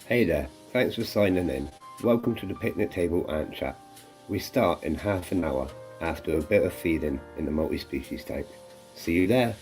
Hey there, thanks for signing in. Welcome to the picnic table ant chat. We start in half an hour after a bit of feeding in the multi-species tank. See you there.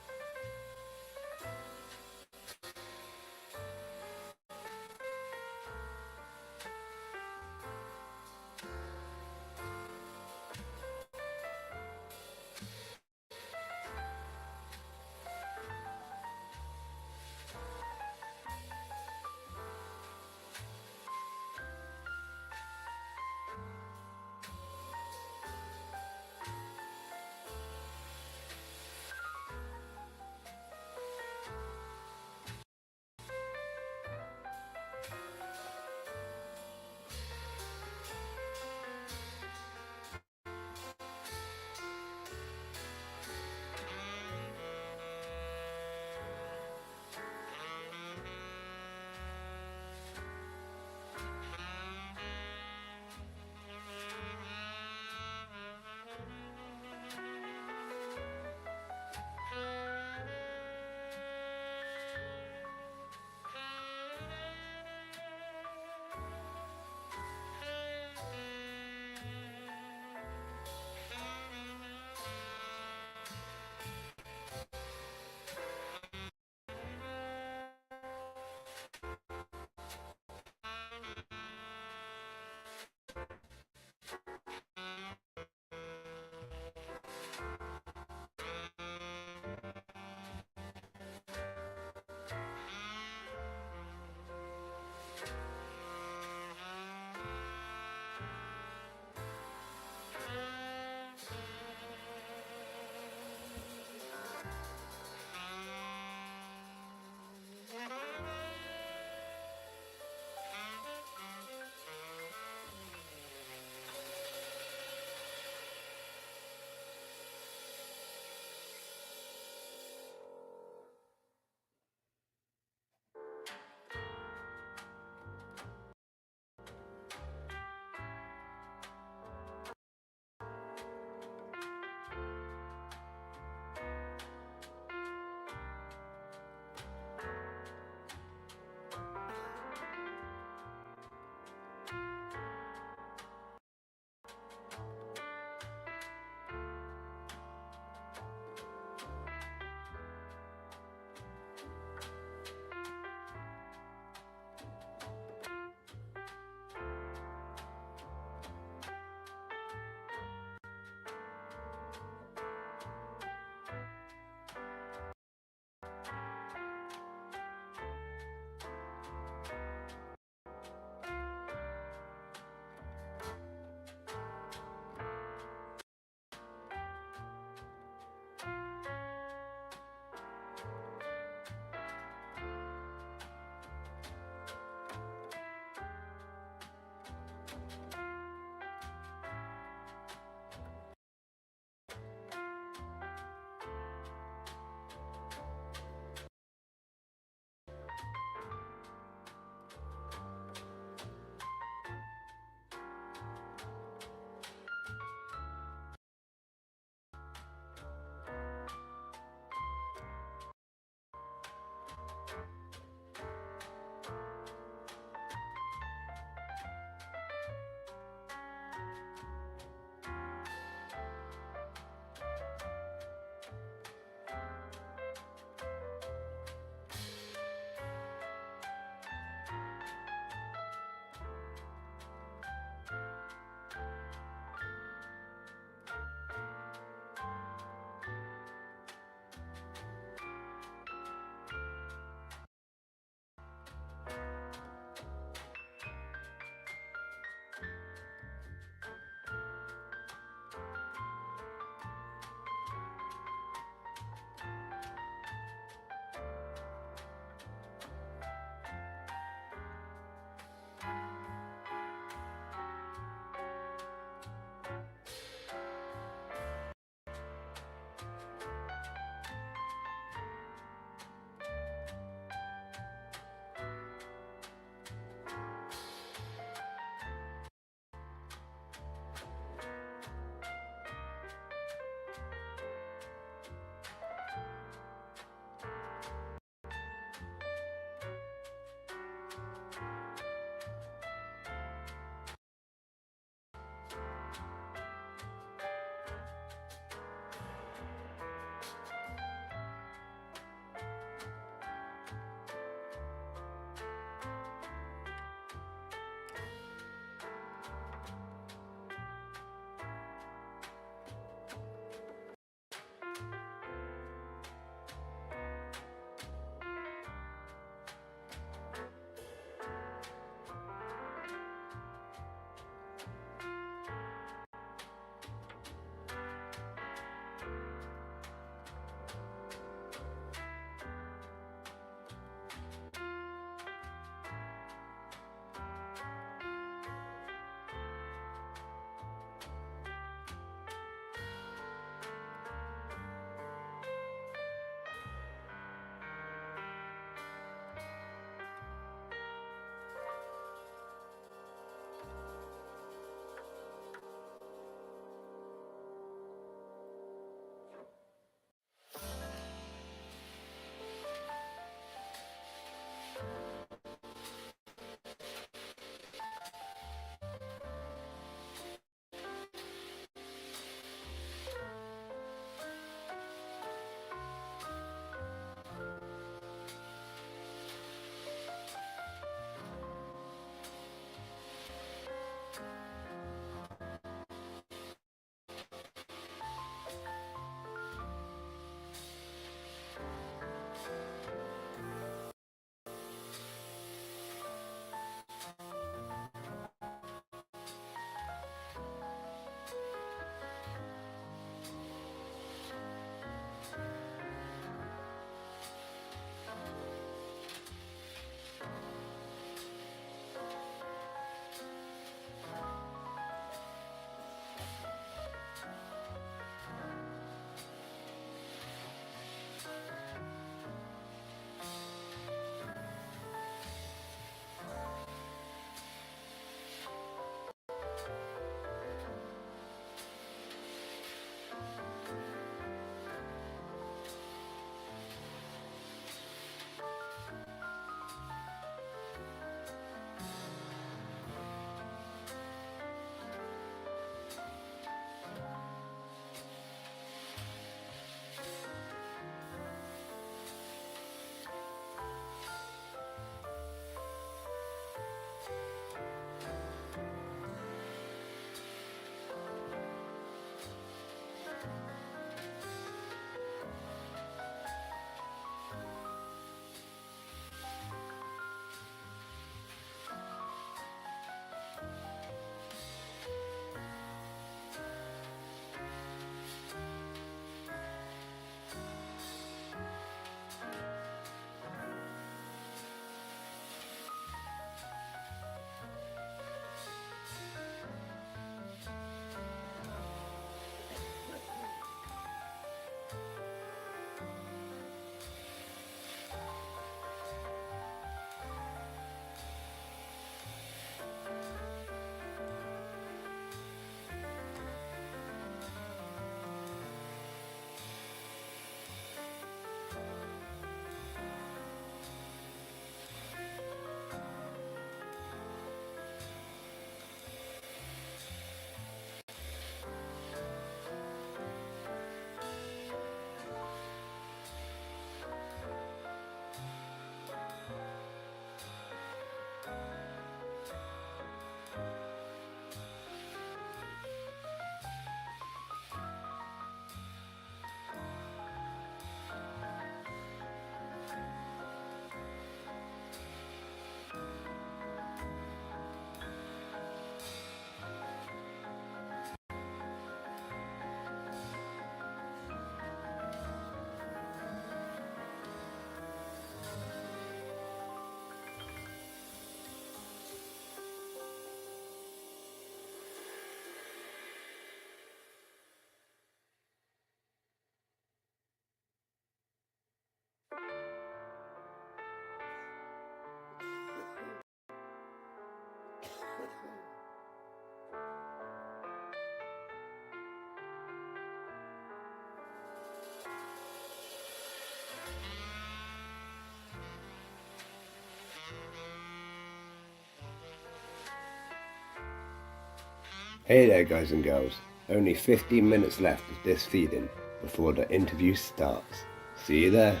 Hey there guys and girls, only 15 minutes left of this feeding before the interview starts. See you there.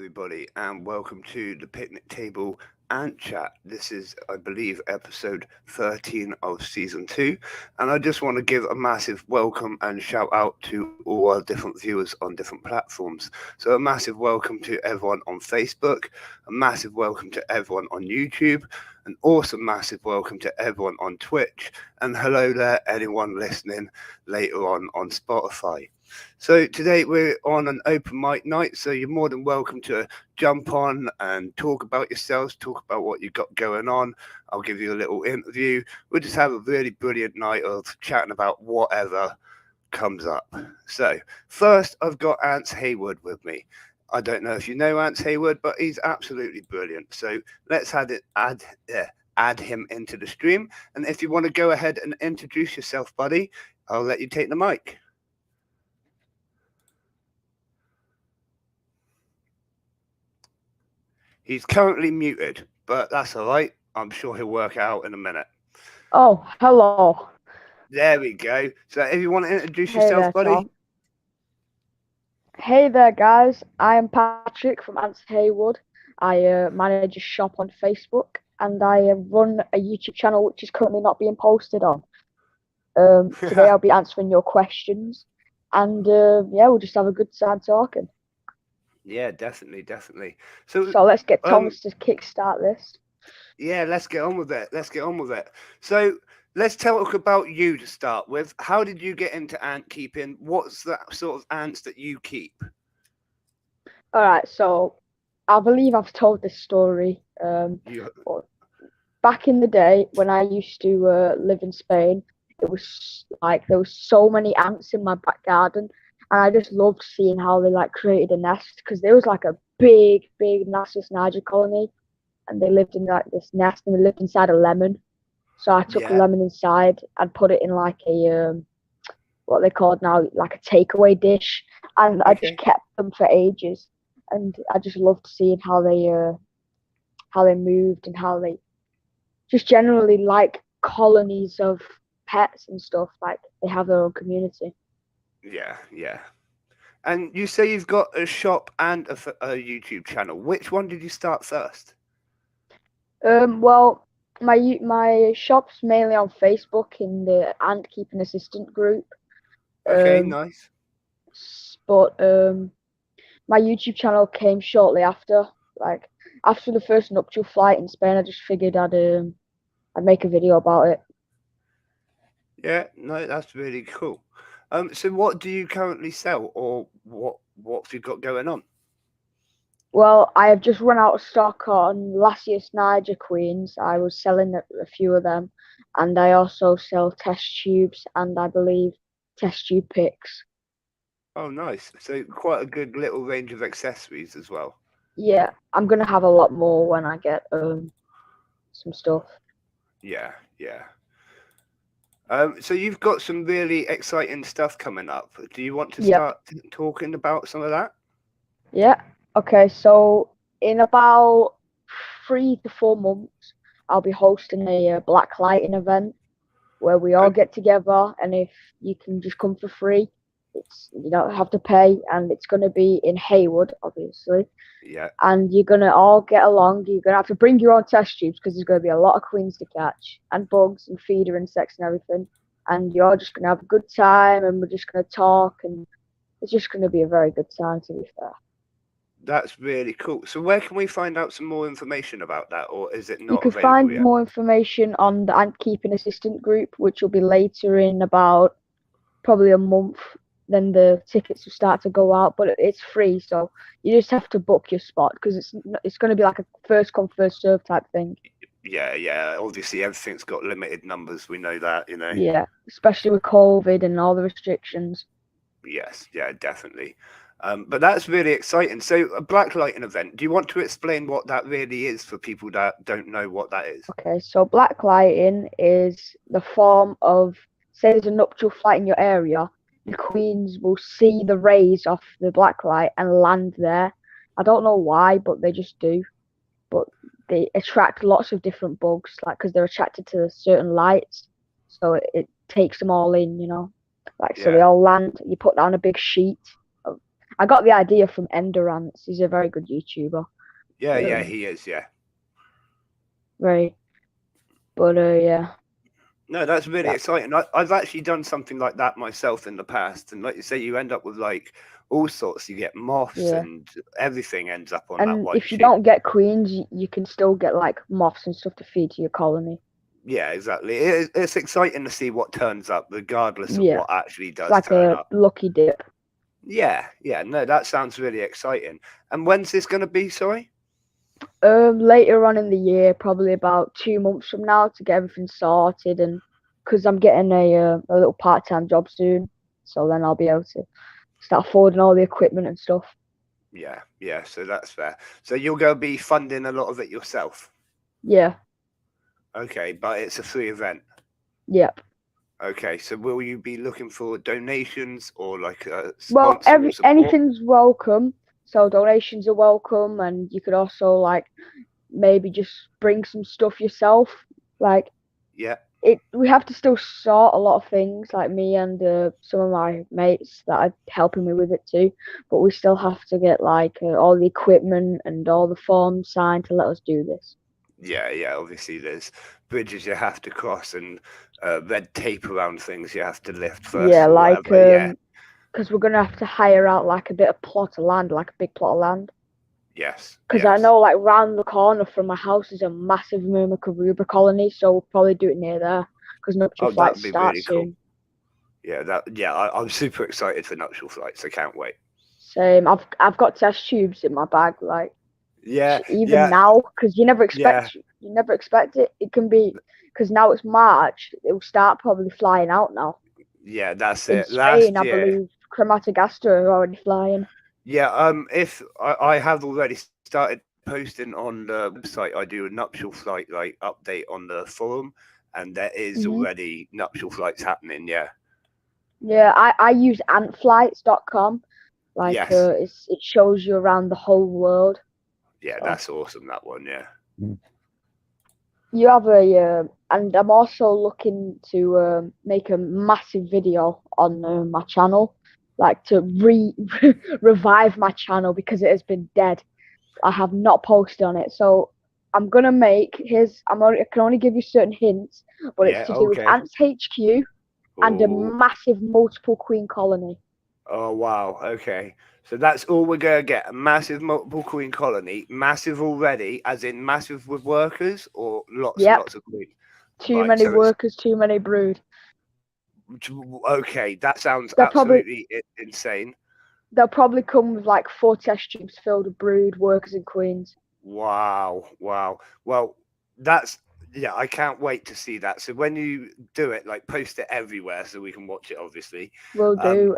everybody, and welcome to the picnic table and chat. This is, I believe, episode 13 of season 2, and I just want to give a massive welcome and shout out to all our different viewers on different platforms. So, a massive welcome to everyone on Facebook, a massive welcome to everyone on YouTube, an awesome massive welcome to everyone on Twitch, and hello there, anyone listening later on Spotify. So today we're on an open mic night, so you're more than welcome to jump on and talk about yourselves, talk about what you've got going on. I'll give you a little interview. We'll just have a really brilliant night of chatting about whatever comes up. So first, I've got Ants Hayward with me. I don't know if you know Ants Hayward, but he's absolutely brilliant. So let's add him into the stream. And if you want to go ahead and introduce yourself, buddy, I'll let you take the mic. He's currently muted, but that's all right. I'm sure he'll work it out in a minute. Oh, hello. There we go. So if you want to introduce Hey yourself, there, buddy. Tom. Hey there, guys. I am Patrick from Ants Haywood. I manage a shop on Facebook, and I run a YouTube channel which is currently not being posted on. Today I'll be answering your questions, and yeah, we'll just have a good time talking. Yeah, definitely. So let's get Thomas to kickstart this. Yeah, let's get on with it. So let's talk about you to start with. How did you get into ant keeping? What's that sort of ants that you keep? All right, so I believe I've told this story. Back in the day when I used to live in Spain, it was like there was so many ants in my back garden, and I just loved seeing how they like created a nest because there was like a big Nassus niger colony, and they lived in like this nest, and they lived inside a lemon. So I took a lemon inside and put it in like a what they called now like a takeaway dish, and I just kept them for ages, and I just loved seeing how they moved and how they just generally like colonies of pets and stuff. Like they have their own community. Yeah. And you say you've got a shop and a YouTube channel. Which one did you start first? Well, my shop's mainly on Facebook in the ant keeping assistant group. Okay, nice. But my YouTube channel came shortly after. Like after the first nuptial flight in Spain, I just figured I'd make a video about it. Yeah, no, that's really cool. So what do you currently sell, or what have you got going on? Well, I have just run out of stock on last year's Niger Queens. I was selling a few of them, and I also sell test tubes and I believe test tube picks. Oh, nice. So quite a good little range of accessories as well. Yeah, I'm gonna have a lot more when I get some stuff. Yeah. So you've got some really exciting stuff coming up. Do you want to start talking about some of that? Yeah. Okay. So in about 3 to 4 months, I'll be hosting a black lighting event where we all get together, and if you can just come for free, you don't have to pay, and it's going to be in Haywood, obviously. Yeah. And you're going to all get along. You're going to have to bring your own test tubes because there's going to be a lot of queens to catch, and bugs and feeder insects and everything. And you're all just going to have a good time, and we're just going to talk, and it's just going to be a very good time, to be fair. That's really cool. So where can we find out some more information about that, or is it not You can available find yet? more information on the Ant Keeping Assistant group, which will be later in about probably a month. Then the tickets will start to go out, but it's free, so you just have to book your spot because it's going to be like a first come first serve type thing. Yeah. Obviously, everything's got limited numbers. We know that, you know. Yeah, especially with COVID and all the restrictions. Yes, yeah, definitely. But that's really exciting. So, a black lighting event. Do you want to explain what that really is for people that don't know what that is? Okay, so black lighting is the form of, say there's a nuptial flight in your area, the queens will see the rays off the black light and land there. I don't know why, but they just do. But they attract lots of different bugs, like because they're attracted to certain lights, so it takes them all in, you know. Like so, they all land. You put down a big sheet, I got the idea from Endurance. He's a very good YouTuber. Yeah, he is. Yeah. Very, but yeah. No, that's really That, exciting. I've actually done something like that myself in the past, and like you say, you end up with like all sorts. You get moths, yeah. and everything ends up on that And white if you sheet. don't get queens, you can still get like moths and stuff to feed to your colony. Yeah, exactly. It's exciting to see what turns up, regardless of Yeah, what actually it's does like turn a up. lucky dip. Yeah, yeah. No, that sounds really exciting. And when's this going to be? Sorry. Later on in the year, probably about 2 months from now, to get everything sorted, and because I'm getting a little part-time job soon, so then I'll be able to start affording all the equipment and stuff. Yeah, yeah. So that's fair. So you're going to be funding a lot of it yourself. Yeah, Okay, but it's a free event. yep. Okay, so will you be looking for donations or like a Well, sponsor or support? anything's welcome. So donations are welcome, and you could also like maybe just bring some stuff yourself. Like Yeah, we have to still sort a lot of things, like me and some of my mates that are helping me with it too. But we still have to get like all the equipment and all the forms signed to let us do this. yeah. Obviously, there's bridges you have to cross and red tape around things you have to lift first Yeah, or like whatever. Yeah, because we're gonna have to hire out like a bit of plot of land, like a big plot of land. yes, Because I yes. know like round the corner from my house is a massive Myrmidon colony, so we'll probably do it near there. Because nuptial Oh, that would flights be start really cool. soon. Yeah. I'm super excited for nuptial flights. I can't wait. Same. I've got test tubes in my bag, like Yeah, even yeah, now, because yeah, you never expect it. It can be because now it's March. It will start probably flying out now. yeah. That's In it. Spain, Last I year. believe Chromatogastra are already flying. Yeah, if I have already started posting on the website, I do a nuptial flight like update on the forum, and there is Hmm. already nuptial flights happening. Yeah, Yeah, I use antflights.com. Like yes, it shows you around the whole world. yeah, So that's awesome. That one, yeah, you have and I'm also looking to make a massive video on my channel, like to revive my channel because it has been dead. I have not posted on it, so I'm gonna make his. I can only give you certain hints, but it's yeah. to do with Okay. Ants HQ and a Oh, massive multiple queen colony. oh, wow. Okay, so that's all we're gonna get: a massive multiple queen colony, massive already, as in massive with workers, or lots and Yep, lots of queen. too Right. many So it's workers, too many brood. okay. That sounds They'll probably absolutely insane. they'll probably come with like 4 test tubes filled with brood, workers, and queens. Wow, wow. Well, that's yeah, I can't wait to see that. So when you do it, like post it everywhere so we can watch it, obviously. Will Um, do.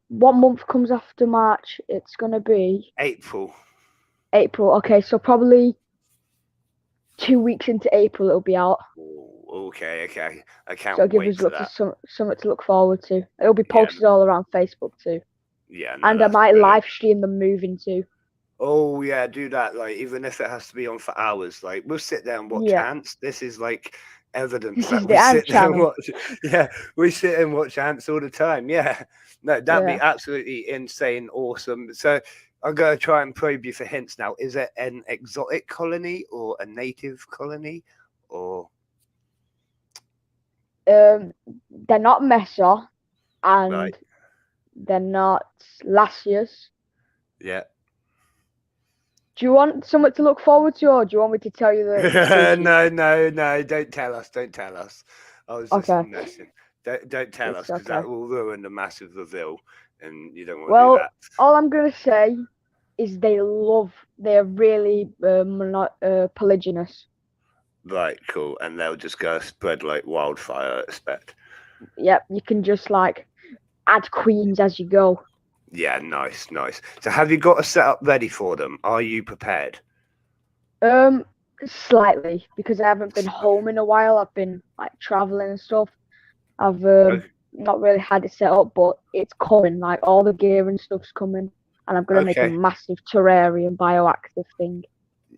What month comes after March? It's gonna be April. April. Okay, so probably 2 weeks into April it'll be out. Oh, okay. I So can't it'll give wait us for look for that. something to look forward to. It'll be Yeah, posted all around Facebook too, yeah, no, and I that's might brilliant. live stream them moving too. Oh yeah, do that. Like even if it has to be on for hours, like we'll sit there and watch Yeah, ants. This is like evidence this is that the we Ant sit there and channel. watch. Yeah, we sit and watch ants all the time. Yeah, no, that'd be Yeah. absolutely insane, awesome. So I'm gonna try and probe you for hints now. Is it an exotic colony or a native colony, or Um, they're not Mesa right? and they're not Lasius. Yeah. Do you want something to look forward to, or do you want me to tell you the species? No, don't tell us, don't tell us. I was just Okay, messing. Don't tell us it's because that okay. will ruin the massive reveal, and you don't want to do Well, that. all I'm gonna say is they're really polygynous. Right, cool. And they'll just go spread like wildfire, I expect. Yep, you can just like add queens as you go. Yeah, nice. So have you got a setup ready for them? Are you prepared? Um, Slightly because I haven't been home in a while. I've been like traveling and stuff. I've Okay. not really had it set up, but it's coming. Like all the gear and stuff's coming, and I'm gonna make a Okay. massive terrarium bioactive thing,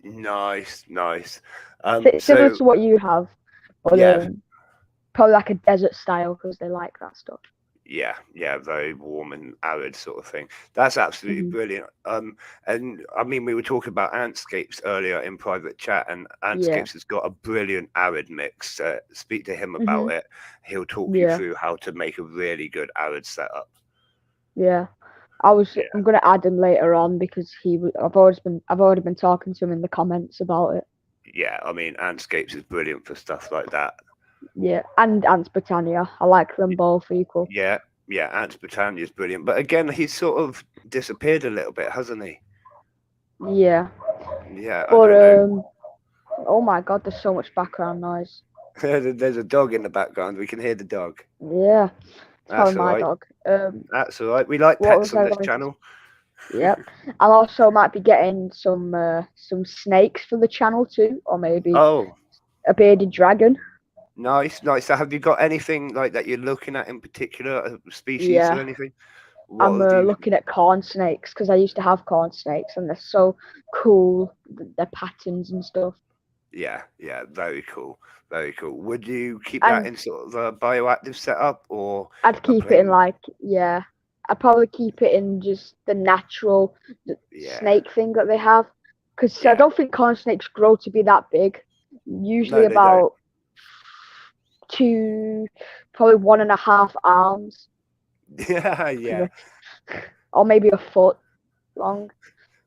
Nice. similar So to what you have, but yeah, probably like a desert style because they like that stuff. Yeah, yeah, very warm and arid sort of thing. That's absolutely Hmm. brilliant. And I mean, we were talking about Antscapes earlier in private chat, and Yeah. Antscapes has got a brilliant arid mix. Speak to him about Hmm. it. He'll talk you Yeah. through how to make a really good arid setup. Yeah. Yeah, I'm gonna add him later on because I've already been talking to him in the comments about it. yeah. I mean, Antscapes is brilliant for stuff like that. Yeah. And Ants Britannia. I like them both equal. Yeah, yeah. Ants Britannia is brilliant, but again, he's sort of disappeared a little bit, hasn't he? Yeah. Yeah, I But don't know. oh my god, there's so much background noise. There's a dog in the background. We can hear the dog. Yeah. It's probably That's all my right. dog. That's all right. We like What pets was on I this going to channel. Yep. I'll also might be getting some snakes for the channel too, or maybe Oh, a bearded dragon. nice, nice. So, have you got anything like that you're looking at in particular, a species or Yeah. anything? I'm What do you? looking at corn snakes because I used to have corn snakes and they're so cool, their patterns and stuff. Yeah, yeah. Very cool, very cool. Would you keep that And in sort of a bioactive setup or I'd a keep it in plain? like, yeah, I'd probably keep it in just the natural Yeah, snake thing that they have because I yeah. don't think corn snakes grow to be that big. Usually No, they don't. about two, probably 1.5 arms, Yeah, yeah. or maybe a foot long.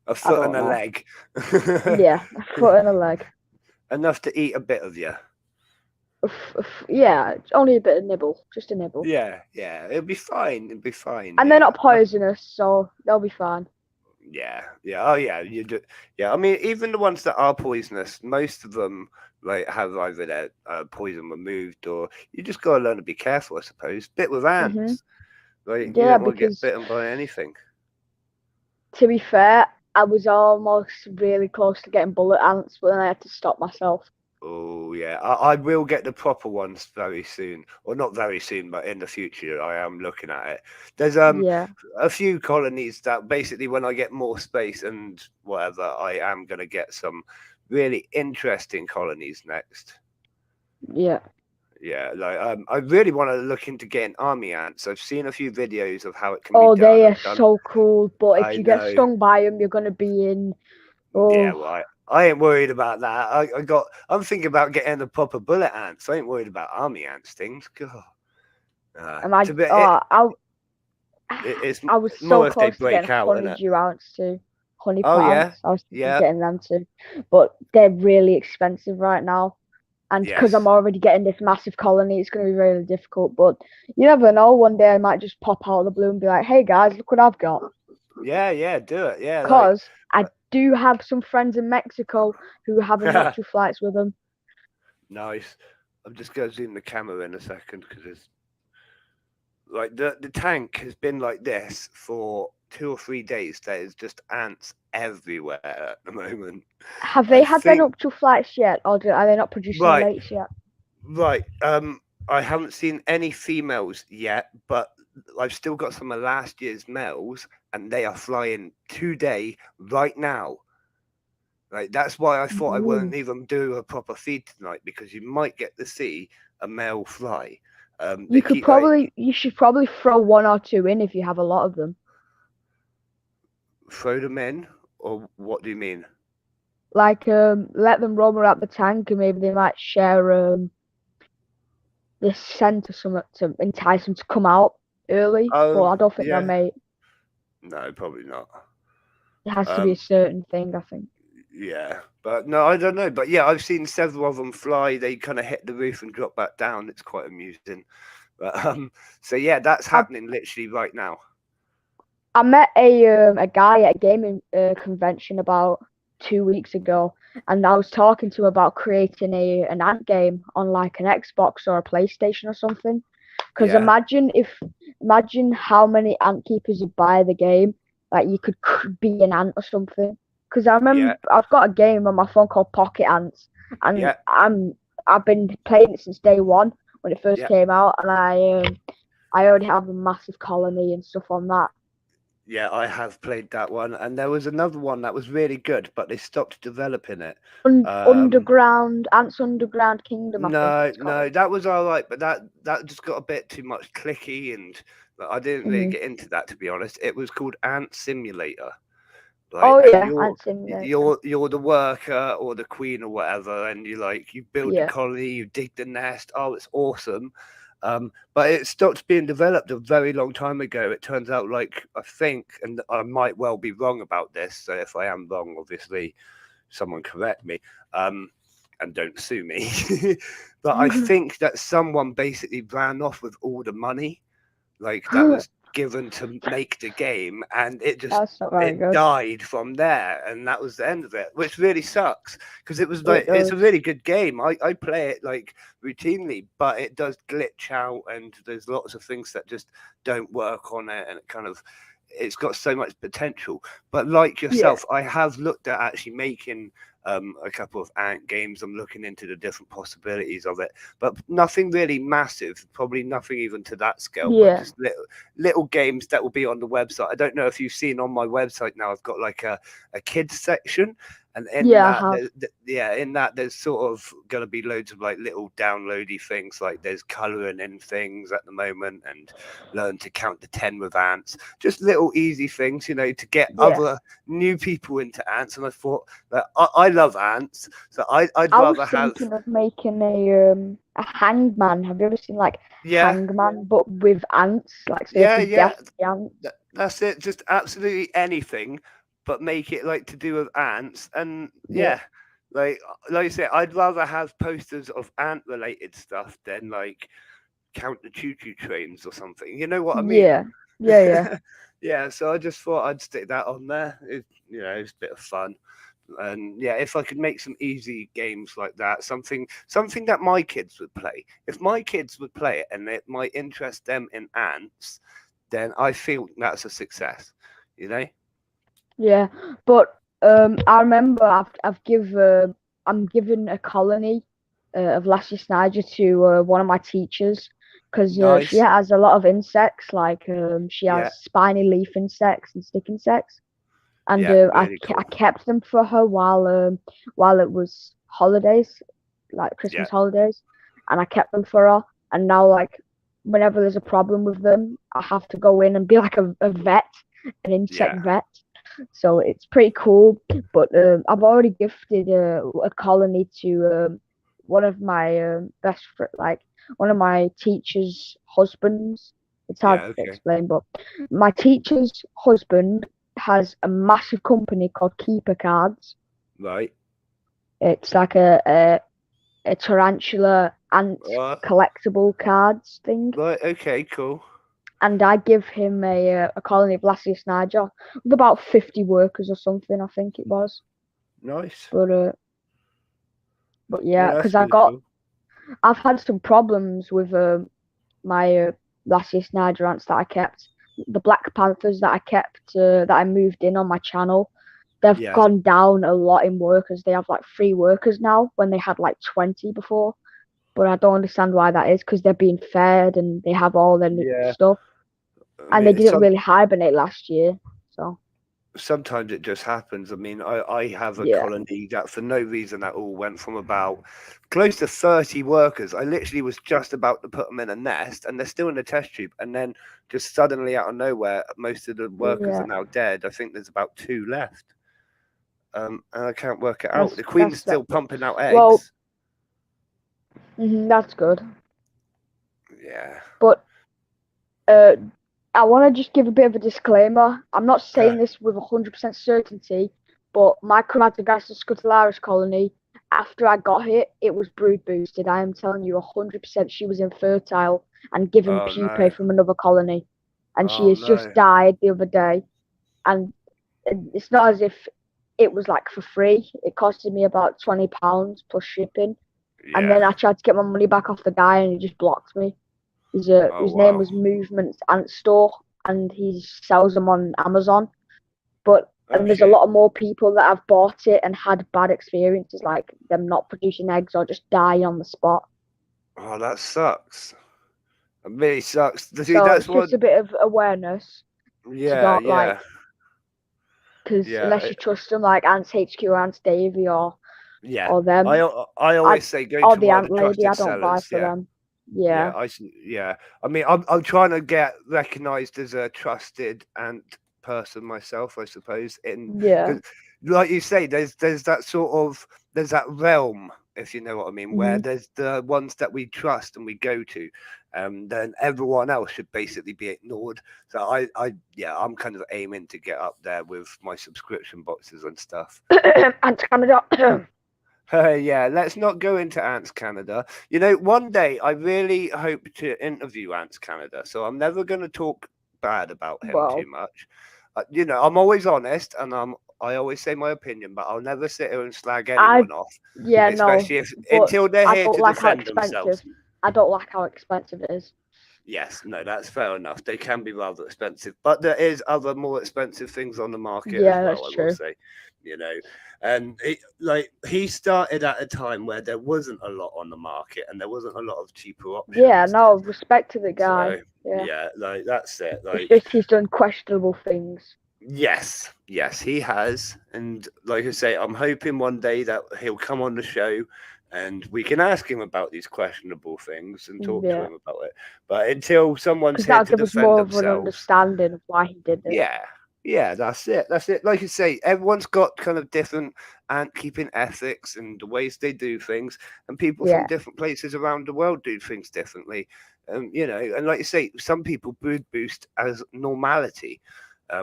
A I foot and don't a know. leg. Yeah, a foot and a leg. Enough to eat a bit of you. Yeah, it's only a bit of nibble, just a nibble. Yeah, yeah. It'll be fine. It'll be fine. And they're Yeah. not poisonous, so they'll be fine. Yeah, yeah, oh yeah, you do. Yeah, I mean, even the ones that are poisonous, most of them like have either their poison removed, or you just gotta learn to be careful, I suppose. Bit with Hmm. ants, like you Yeah, don't want to get because bitten by anything. to be fair, I was almost really close to getting bullet ants, but then I had to stop myself. Oh yeah, I will get the proper ones very soon, or not very soon, but in the future, I am looking at it. There's Yeah, a few colonies that basically, when I get more space and whatever, I am gonna get some really interesting colonies next. yeah. Yeah, like I really want to look into getting army ants. I've seen a few videos of how it can be Oh, done. they are I've done. so cool, but if I you get know. stung by them, you're gonna be in. Yeah, Oh, well, I ain't worried about that. I got. I'm thinking about getting the proper bullet ants. I ain't worried about army ants things. God, to imagine. be Oh, it's I was so more if they close to break getting out, isn't it? honeydew ants too. Honey Oh yeah, plants. I was thinking of yeah, getting them too, but they're really expensive right now. And because I'm yes, already getting this massive colony, it's going to be really difficult. But you never know. One day I might just pop out of the blue and be like, "Hey guys, look what I've got." yeah, yeah. Do it. Yeah, like Because I do have some friends in Mexico who are having nocturnal flights with them. nice. I'm just gonna zoom the camera in a second because it's like the tank has been like this for 2 or 3 days. There's just ants everywhere at the moment. Have they I had their think nocturnal flights yet, or are they not producing right, mates yet? right. I haven't seen any females yet, but I've still got some of last year's males, and they are flying today, right now. Like that's why I thought I Ooh. wouldn't even do a proper feed tonight because you might get to see a male fly. They keep like You should probably throw one or two in if you have a lot of them. throw them in, or what do you mean? Like, let them roam around the tank, and maybe they might share this scent or something to entice them to come out early. But Oh I don't think they'll yeah, mate. no, probably not. It has to be a Um, certain thing, I think. yeah, but no, I don't know. But yeah, I've seen several of them fly. They kind of hit the roof and drop back down. It's quite amusing. But so yeah, that's I happening literally right now. I met a guy at a gaming convention about 2 weeks ago, and I was talking to him about creating an ant game on like an Xbox or a PlayStation or something. Because Yeah, imagine how many ant keepers you buy the game, like you could be an ant or something. Because I yeah, remember I've got a game on my phone called Pocket Ants, and yeah, I've been playing it since day one when it first yeah. came out, and I already have a massive colony and stuff on that. Yeah, I have played that one, and there was another one that was really good, but they stopped developing it. Underground Ants Underground Kingdom, I think No, it's no, called. that was all right, but that just got a bit too much clicky, and like, I didn't really Hmm. get into that, to be honest. It was called Ant Simulator, right? Oh And yeah, Ant Simulator. you're the worker or the queen or whatever, and you build the Yeah, colony, you dig the nest. Oh, it's awesome. But it stopped being developed a very long time ago. It turns out, like, I think, and I might well be wrong about this. So if I am wrong, obviously someone correct me, um, and don't sue me. But I think that someone basically ran off with all the money, like that was given to make the game, and that's not very it good. died from there, and that was the end of it, which really sucks because it was It like it's a does. really good game. I play it like routinely, but it does glitch out, and there's lots of things that just don't work on it, and it's got so much potential. But like Yeah, yourself, I have looked at actually making a couple of ant games. I'm looking into the different possibilities of it, but nothing really massive. Probably nothing even to that scale, but yeah, just little games that will be on the website. I don't know if you've seen on my website now. I've got like a kids section, and in yeah. I that, have. in that there's sort of going to be loads of like little downloady things. Like there's colouring in things at the moment, and learn to count to 10 with ants. Just little easy things, to get Yeah, other new people into ants. And I thought that I love ants, so I'd I was rather have. thinking of making a hangman. Have you ever seen like Yeah, hangman, but with ants? Like, so you have yeah, to yeah. guess the ants. That's it. Just absolutely anything, but make it like to do with ants. And Yeah, yeah, like I said, I'd rather have posters of ant related stuff than like count the choo choo trains or something. You know what I mean? yeah, yeah, yeah, Yeah. So I just thought I'd stick that on there. It's a bit of fun. And yeah, if I could make some easy games like that, something that my kids would play. If my kids would play it and it might interest them in ants, then I feel that's a success. You know? yeah. But I remember I'm giving a colony of Lassie Snider to one of my teachers because she Nice. has a lot of insects. Like she Yeah. has spiny leaf insects and stick insects. And Yeah. Really I cool. kept them for her while it was holidays, like Yeah. Christmas holidays, and I kept them for her. And now, like, whenever there's a problem with them, I have to go in and be like a vet, an insect Yeah. vet. So it's pretty cool. But I've already gifted a colony to one of my like one of my teacher's husbands. It's hard Yeah. to Okay. explain, but my teacher's husband has a massive company called Keeper Cards. Right. It's like a tarantula ant Uh, collectible cards thing. right. Okay. Cool. And I give him a colony of Lassie Niger with about 50 workers or something, I think it was. Nice. But uh, but Yeah, yeah, that's because really cool. I've had some problems with my Lassie Snyder ants that I kept. The Black Panthers that I kept that I moved in on my channel, they've Yeah. gone down a lot in workers. They have like 3 workers now when they had like 20 before. But I don't understand why that is because they're being fed and they have all their Yeah. stuff. I And they mean, didn't really hibernate last year. So sometimes it just happens. I mean, I have a yeah, colony that for no reason at all went from about close to 30 workers. I literally was just about to put them in a nest and they're still in the test tube. And then just suddenly out of nowhere, most of the workers are yeah. now dead. I think there's about two left. And I can't work it out. The queen's That's that. still pumping out Well, eggs. that's good. Yeah. But uh, I want to just give a bit of a disclaimer. I'm not saying this with 100% certainty, but my Chromatogasta scutellaris colony, after I got it was brood boosted. I am telling you 100% she was infertile and given Oh pupae no. from another colony. And she Oh has just no. died the other day. And it's not as if it was like for free. It costed me about £20 plus shipping. And Yeah. then I tried to get my money back off the guy and he just blocked me. Oh His name wow. was Movements Ant Store, and he sells them on Amazon. But and there's a Okay. lot of more people that have bought it and had bad experiences, like them not producing eggs or just dying on the spot. Oh, that sucks. It really sucks. See, So that's it's what. just a bit of awareness. to Yeah, go like, yeah, because yeah, unless you trust them, like Ants HQ, Ants Davy, yeah. or them, I I always say go or to the one of the Ant Lady, trusted I don't buy sellers. for Yeah. them. Yeah, Yeah, yeah. I mean, I'm trying to get recognized as a trusted ant person myself, I suppose. In yeah. because, like you say, there's that sort of there's that realm, if you know what I mean, where Hmm. there's the ones that we trust and we go to, then everyone else should basically be ignored. So yeah, I'm kind of aiming to get up there with my subscription boxes and stuff. Ants Canada. Yeah, let's not go into Ants Canada. You know, one day I really hope to interview Ants Canada, so I'm never going to talk bad about him too Well, much. You know, I'm always honest and I always say my opinion, but I'll never sit here and slag I anyone off, yeah, no, especially if but until they're I here don't to like how defend expensive. themselves. I don't like how expensive it is. Yes, no, that's fair enough. They can be rather expensive, but there is other more expensive things on the market as Yeah, well, that's I will true. say. You know, and like he started at a time where there wasn't a lot on the market and there wasn't a lot of cheaper Yeah, options. no, respect to the guy. So Yeah, yeah, like that's it. it's Like just he's done questionable things. yes, yes, he has. And like I say, I'm hoping one day that he'll come on the show and we can ask him about these questionable things and talk to Yeah, him about it. But until someone's because here that'll to give us defend more of an themselves, understanding of why he did it. yeah, yeah, that's it. That's it. Like you say, everyone's got kind of different ant keeping ethics and the ways they do things, and people from Yeah, different places around the world do things differently. You know, and like you say, some people brood boost as normality,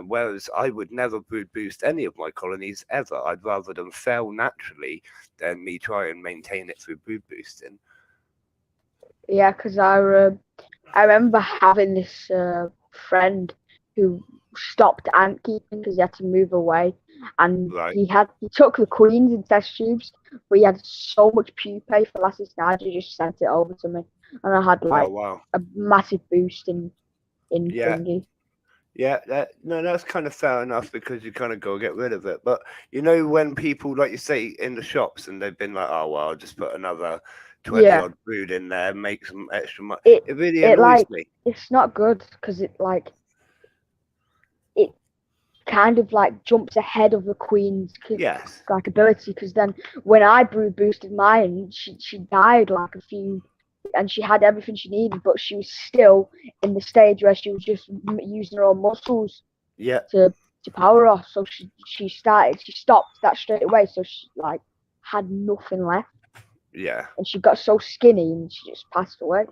whereas I would never brood boost any of my colonies ever. I'd rather them fail naturally than me try and maintain it through brood boosting. yeah, because I remember having this friend who stopped ant keeping because he had to move away, and Right. he took the queens in test tubes, but he had so much pupae for last night. He just sent it over to me, and I had Oh like wow. a massive boost in Yeah. thingy. Yeah, no, that's kind of fair enough because you kind of go get rid of it. But you know, when people, like you say, in the shops and they've been like, oh, well, I'll just put another 20 Yeah, odd brood in there, make some extra money. it It really it annoys like me. it's not good because it kind of like jumps ahead of the queen's Yes. like ability because then when I brood boosted mine, she died like a few, and she had everything she needed, but she was still in the stage where she was just using her own muscles Yeah. to power off. So she stopped that straight away. So she like had nothing left, Yeah. and she got so skinny and she just passed away.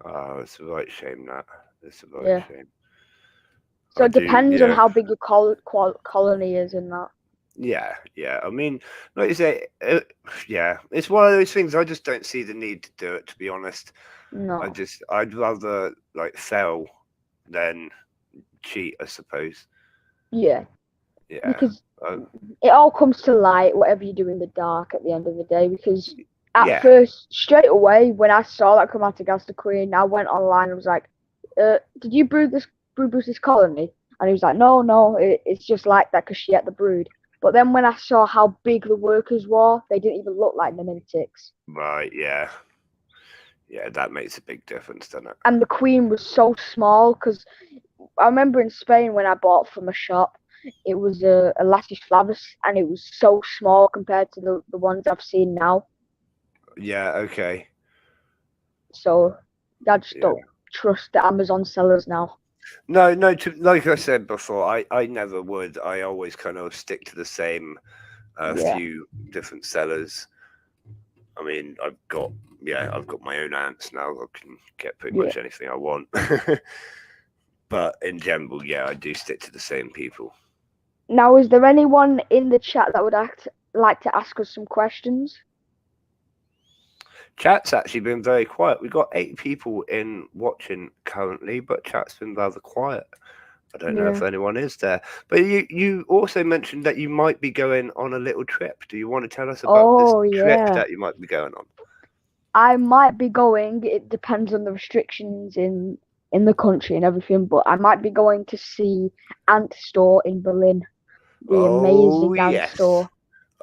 Oh, it's a right shame that. It's a right Yeah. shame. So I it do. depends on Yeah. how big your colony is and that. Yeah. Yeah. I mean, like you say, yeah, it's one of those things. I just don't see the need to do it. To be honest, No. I'd rather like fail than cheat. I suppose. Yeah. Yeah. Because Uh, it all comes to light, whatever you do in the dark at the end of the day. Because at yeah. first, straight away, when I saw that come out of Gas the Queen, I went online and was like, did you brood boost this colony? And he was like, no, no, it's just like that because she ate the brood. But then when I saw how big the workers were, they didn't even look like Neminatics. Right. Yeah. Yeah. That makes a big difference, doesn't it? And the queen was so small because I remember in Spain when I bought from a shop, it was a Lassie Flavis and it was so small compared to the ones I've seen now. Yeah. Okay. So I just Yeah. don't trust the Amazon sellers now. No. No. Like I said before, I never would. I always kind of stick to the same Yeah, few different sellers. I mean, I've got my own ants now. I can get pretty yeah. much anything I want. But in general, yeah, I do stick to the same people. Now, is there anyone in the chat that would like to ask us some questions? Chat's actually been very quiet. We've got 8 people in watching currently, but chat's been rather quiet. I don't know if Yeah. anyone is there. But you also mentioned that you might be going on a little trip. Do you want to tell us about this Oh, trip yeah. that you might be going on? I might be going. It depends on the restrictions in the country and everything, but I might be going to see Ant Store in Berlin, the Oh amazing Ant yes. Store.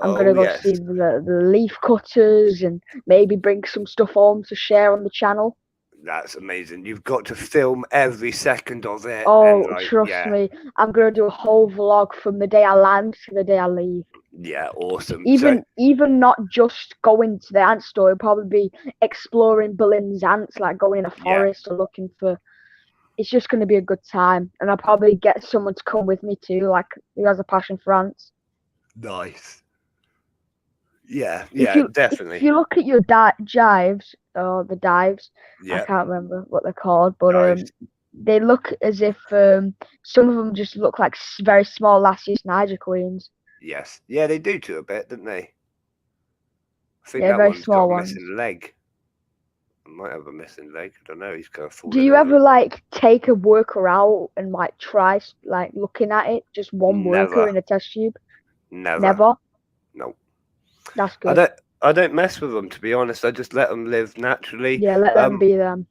I'm Oh gonna go yes. see the leaf cutters and maybe bring some stuff home to share on the channel. That's amazing. You've got to film every second of it, and Oh, like, trust yeah, me, I'm gonna do a whole vlog from the day I land to the day I leave. yeah, awesome. So Even not just going to the ant store, it'll probably be exploring Berlin's ants, like going in a yeah, forest or looking for. It's just gonna be a good time, and I'll probably get someone to come with me too, like who has a passion for ants. nice. Yeah, If yeah, you if definitely. you look at your jives or the dives, I Yeah, can't remember what they're called, but nice. they look as if some of them just look like very small last year's Niger queens. Yes, yeah, they do to a bit, don't they? I think Yeah, that very one's got small a ones. missing leg. I might have a missing leg. I don't know. He's kind of Do falling you over. ever like take a worker out and like try like looking at it, just one worker Never, in a test tube? never. Never. No, That's I good. don't. I don't mess with them, to be honest. I just let them live naturally. Yeah, let them Um, be them.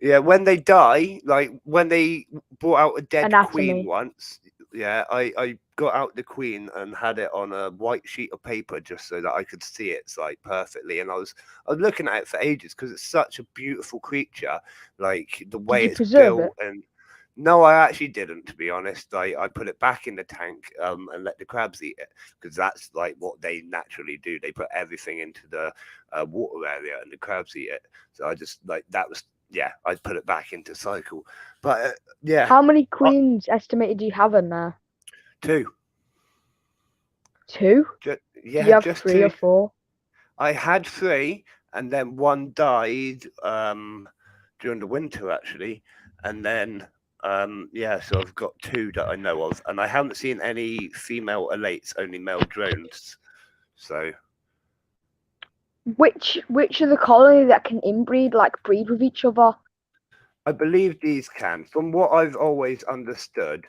Yeah, when they die, like when they brought out a dead queen Anatomy. once, yeah, I got out the queen and had it on a white sheet of paper just so that I could see it like perfectly. And I was looking at it for ages because it's such a beautiful creature, like the Did way you it's preserve built. it? And no, I actually didn't, to be honest. I put it back in the tank and let the crabs eat it because that's like what they naturally do. They put everything into the water area and the crabs eat it. So I just like that was yeah, I'd put it back into cycle. But yeah, How many uh, queens estimated do you have in there? two. Two? Do you Yeah, have just three or two. four? I had three, and then one died during the winter actually, and then yeah, so I've got two that I know of, and I haven't seen any female elates, only male drones. So Which are the colony that can inbreed, like breed with each other? I believe these can. From what I've always understood,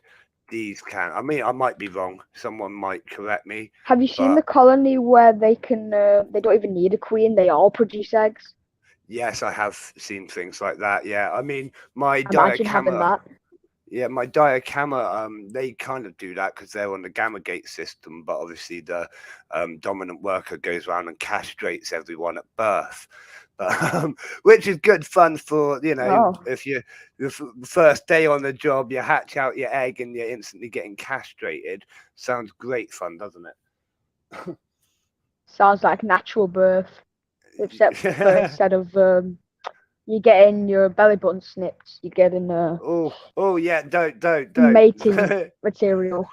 these can. I mean, I might be wrong. Someone might correct me, Have you seen but the colony where they don't even need a queen, they all produce eggs? yes, I have seen things like that. Yeah, I mean, my Imagine having diacamera. that. Yeah, my diacamera. They kind of do that because they're on the gamma gate system. But obviously, the dominant worker goes around and castrates everyone at birth, but, which is good fun for Oh, if you the first day on the job, you hatch out your egg and you're instantly getting castrated. Sounds great fun, doesn't sounds like natural birth, except for it? instead of you getting your belly button snipped, you're getting Oh yeah, don't. mating material.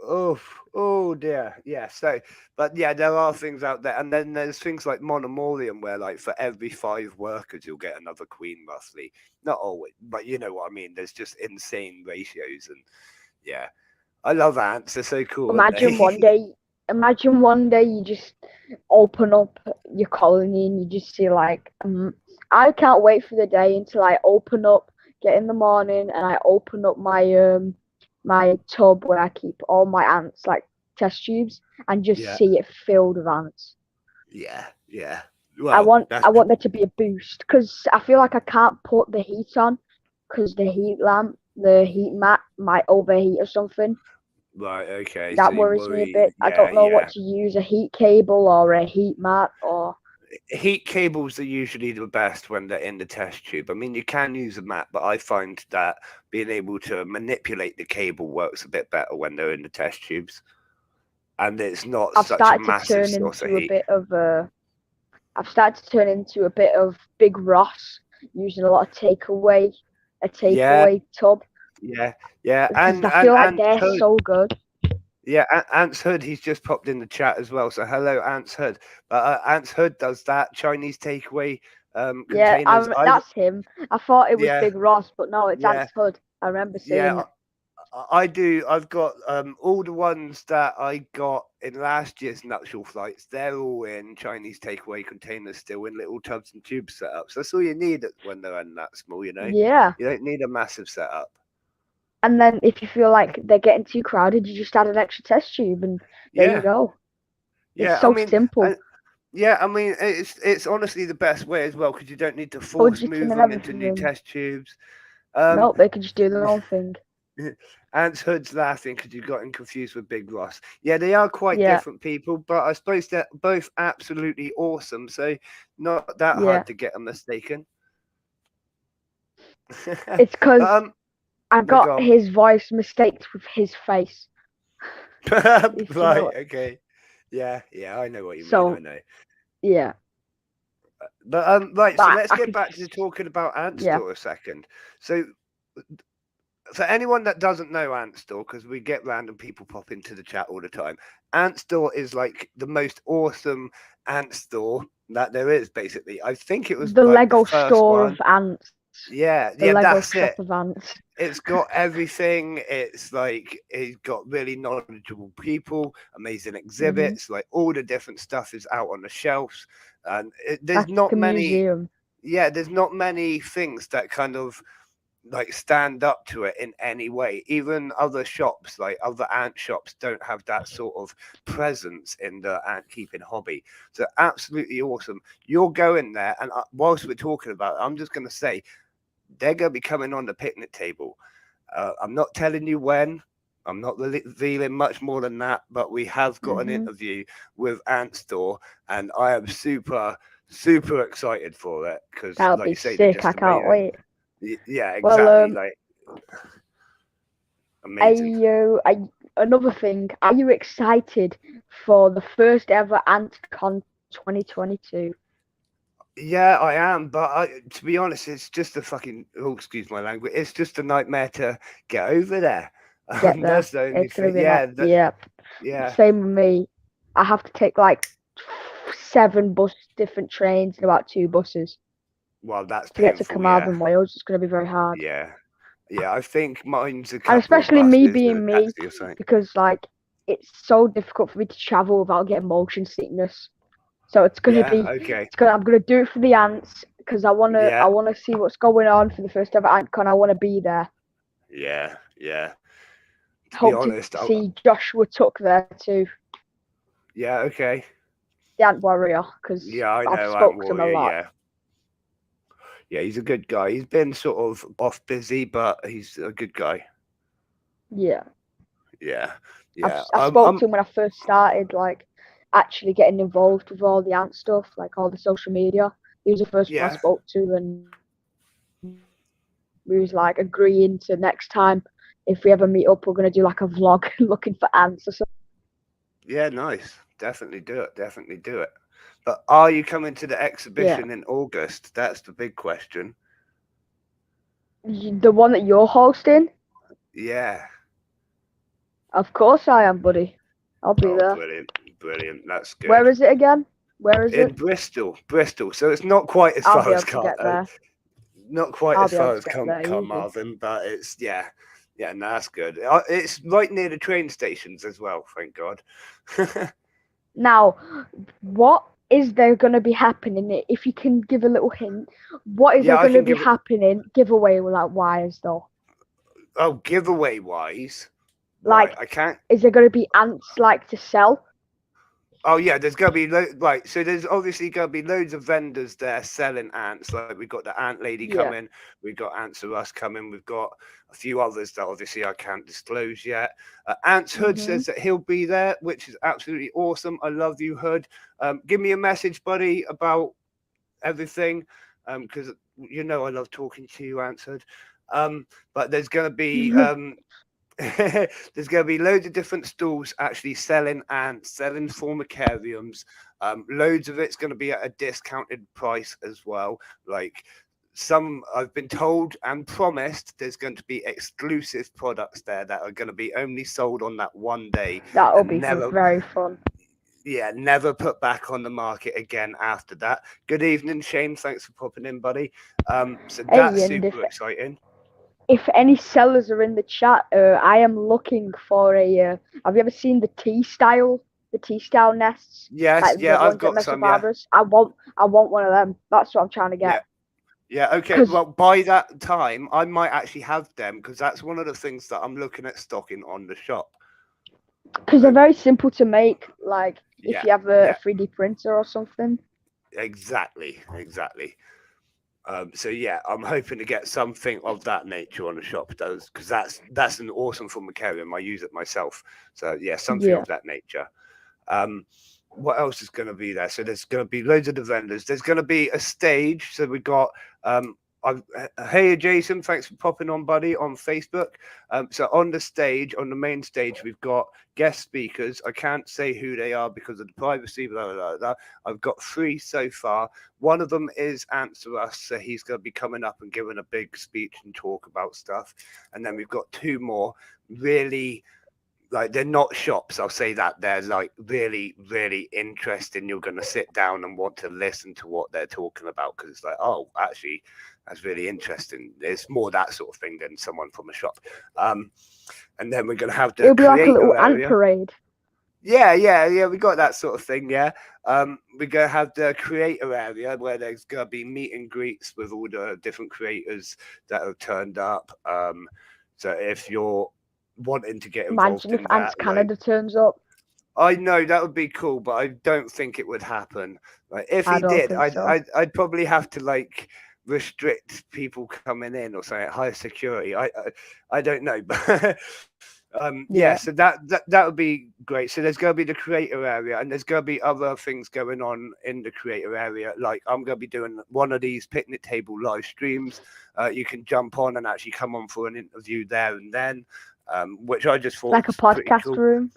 Oh, oh dear. Yeah. So, but yeah, there are things out there, and then there's things like monomorium, where like for every five workers, you'll get another queen, roughly. Not always, but you know what I mean. There's just insane ratios, and yeah, I love ants. They're so cool, aren't Imagine one they? day, imagine one day you just open up your colony and you just see like, I can't wait for the day until I open up, get in the morning and I open up my tub where I keep all my ants, like test tubes, and just Yeah, see it filled with ants. yeah, yeah. I Well, want that's I want there to be a boost because I feel like I can't put the heat on because the heat mat might overheat or something. right. Okay, so That you worries me a worry. bit. I Yeah, don't know yeah. what to use, a heat cable or a heat mat or Heat cables are usually the best when they're in the test tube. I mean, you can use a mat, but I find that being able to manipulate the cable works a bit better when they're in the test tubes, and it's not I've such a started to massive turn source of into a heat. bit of a I've started to turn into a bit of Big Ross using a Yeah, takeaway tub yeah, yeah, because I and feel like Ants they're Hood, so good. yeah, Ants Hood. He's just popped in the chat as well. So hello, Ants Hood. But Ants Hood does that Chinese takeaway Yeah, containers. that's him. I thought it was Yeah, Big Ross, but no, it's yeah, Ants Hood. I remember seeing yeah. it. I do. I've got all the ones that I got in last year's nuptial flights. They're all in Chinese takeaway containers, still in little tubs and tubes setups. That's all you need when they're in that small. Yeah. You don't need a massive setup. And then if you feel like they're getting too crowded, you just add an extra test tube and there you Yeah, go. It's yeah. I so mean, simple. and yeah, I mean, it's honestly the best way as well because you don't need to force Budgeting move and them into new everything. test tubes. Um, Nope, they could just do their own thing. Ants Hood's laughing because you got him confused with Big Ross. Yeah, they are quite Yeah, different people, but I suppose they're both absolutely awesome. So not that hard yeah. to get them mistaken. It's because um, I no, got go on. his voice mistaked with his face. If you know Right, it. okay. Yeah, yeah, I know what you mean. I So know. yeah, But right, so but let's I get could. back to talking about Ant Yeah, Store a second. So for anyone that doesn't know Ant Store, because we get random people pop into the chat all the time, Ant Store is like the most awesome ant store that there is. Basically, I think it was the like the Lego first store of one. ants. Yeah, The yeah, Lego that's shop it. of ants. It's got everything. It's like it's got really knowledgeable people, amazing Hmm. exhibits. Like all the different stuff is out on the shelves, and there's Like a not many. museum. Yeah, there's not many things that kind of like stand up to it in any way. Even other shops, like other ant shops, don't have that sort of presence in the ant keeping hobby. So absolutely awesome. You're going there, and whilst we're talking about it, I'm just going to say they're going to be coming on the picnic table. I'm not telling you when. I'm not revealing much more than that, but we have got an Hmm. interview with Ant Store, and I am super excited for it because, That'll like be you say, they're sick. I just can't amazing. wait. Yeah, Well, exactly. Like amazing. another thing. Are you excited for the first ever AntCon 2022? Yeah, I am, but to be honest, it's just a fucking excuse my language. It's just a nightmare to get over there. Get there. That's the only It's gonna thing. be nice. Yeah. Yeah. Same with me. I have to take like 7 different trains and about 2 buses Well, that's to get to painful. Yeah, Carmarthen, Wales. It's gonna be very hard. yeah, yeah. I think mine's a And couple of especially me buses and a being me, taxi or something. because like it's so difficult for me to travel without getting motion sickness. So it's gonna Yeah. be, Okay. I'm gonna do it for the ants because Yeah. I wanna see what's going on for the first ever AntCon. I wanna be there. Yeah. Yeah. To be Hope to honest, see Joshua Tuck there too, yeah. Okay. the Ant Warrior, because Yeah, I I've know Ant spoke to him a Warrior. lot. Yeah. Yeah, he's a good guy. He's been sort of off busy, but he's a good guy. Yeah, Yeah. Yeah. I spoke to him when I first started, like actually getting involved with all the ant stuff, like all the social media. He was the first one I Yeah. spoke to, and we was like agreeing to next time if we ever meet up, we're gonna do like a vlog looking for ants or something. Yeah, nice. Definitely do it. Definitely do it. But are you coming to the Yeah, exhibition in August? That's the big question. the one that you're hosting. Yeah. Of course I am, buddy. I'll be Oh, there. brilliant. Brilliant. That's Where good. is it again? Where is In it? Bristol. Bristol. So it's not quite as I'll be far as able to get there. not quite I'll as be able far to as get there easy. Carmarthen, but it's yeah. Yeah, no, that's good. It's right near the train stations as well, thank God. Now, what is there going to be happening? If you can give a little hint, what is there Yeah, I going to can be give it. happening? Giveaway like wires though. Oh, giveaway wise, right? Like, I can't. is there going to be ants like to sell? Oh yeah, there's gonna be right. So there's obviously gonna be loads of vendors there selling ants. Like we've got the ant lady Yeah. coming, we've got Ants Are Us coming, we've got a few others that obviously I can't disclose yet. Ants Hood Mhm. says that he'll be there, which is absolutely awesome. I love you, Hood. Give me a message, buddy, about everything, because you know I love talking to you, Ants Hood. But there's gonna be there's going to be loads of different stalls actually selling ants, selling formicariums. Loads of it's going to be at a discounted price as well. Like some, I've been told and promised there's going to be exclusive products there that are going to be only sold on that one day That'll and be never, very fun. yeah, never put back on the market again after that. Good evening, Shane. Thanks for popping in, buddy. So that's Hey, and super exciting. if any sellers are in the chat, I am looking for a. Have you ever seen the T style nests, Yes, like the yeah, I've ones at got Mesa some. Yeah, Barbers? I want one of them. That's what I'm trying to yeah. get. Yeah, okay. Cause, Well, by that time, I might actually have them because that's one of the things that I'm looking at stocking on the shop. cause they're So, very simple to make. Like if yeah, you have a yeah, 3D printer or something. exactly, exactly. So yeah, I'm hoping to get something of that nature on the shop, those because that's an awesome formicarium. I use it myself. So yeah, something Yeah. of that nature. Um, what else is going to be there? So there's going to be loads of the vendors. There's going to be a stage. So we've got Hey Jason, thanks for popping on, buddy, on Facebook. So on the stage, on the main stage, we've got guest speakers. I can't say who they are because of the privacy, blah, blah, blah, blah. I've got 3 so far. One of them is Answer Us, so he's going to be coming up and giving a big speech and talk about stuff. And then we've got 2 more really, like, they're not shops, I'll say that. They're like really, really interesting. You're going to sit down and want to listen to what they're talking about, because it's like, oh, actually, that's really interesting. It's more that sort of thing than someone from a shop. And then we're going to have the It'll be like a little creator ant area. parade. Yeah, we got that sort of thing, yeah. We're going to have the creator area where there's going to be meet and greets with all the different creators that have turned up. So if you're wanting to get involved Imagine if in Ants that, like, Canada turns up. I know that would be cool, but I don't think it would happen. Like, if I he don't did, think so. I'd probably have to like restrict people coming in or something, higher security. I don't know, but yeah. Yeah. So that would be great. So there's going to be the creator area, and there's going to be other things going on in the creator area. Like, I'm going to be doing one of these picnic table live streams. You can jump on and actually come on for an interview there and then, which I just thought Like a was pretty podcast cool. room.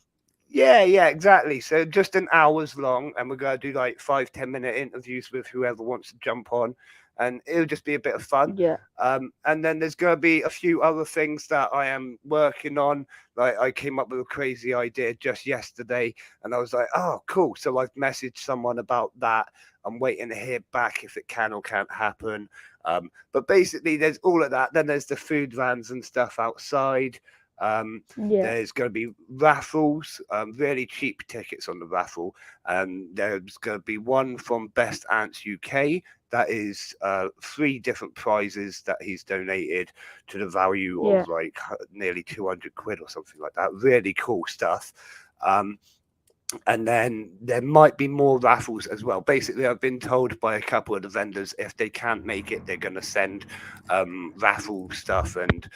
Yeah, exactly. So just an hour's long, and we're going to do like 5-10 minute interviews with whoever wants to jump on, and it'll just be a bit of fun. Yeah. And then there's going to be a few other things that I am working on. Like, I came up with a crazy idea just yesterday, and I was like, oh, cool. So I've messaged someone about that. I'm waiting to hear back if it can or can't happen. But basically, there's all of that. Then there's the food vans and stuff outside. Yeah. There's going to be raffles, really cheap tickets on the raffle. There's going to be one from Best Ants UK. That is 3 different prizes that he's donated to the value Yeah. of like nearly 200 quid or something like that. Really cool stuff. And then there might be more raffles as well. Basically, I've been told by a couple of the vendors, if they can't make it, they're going to send raffle stuff and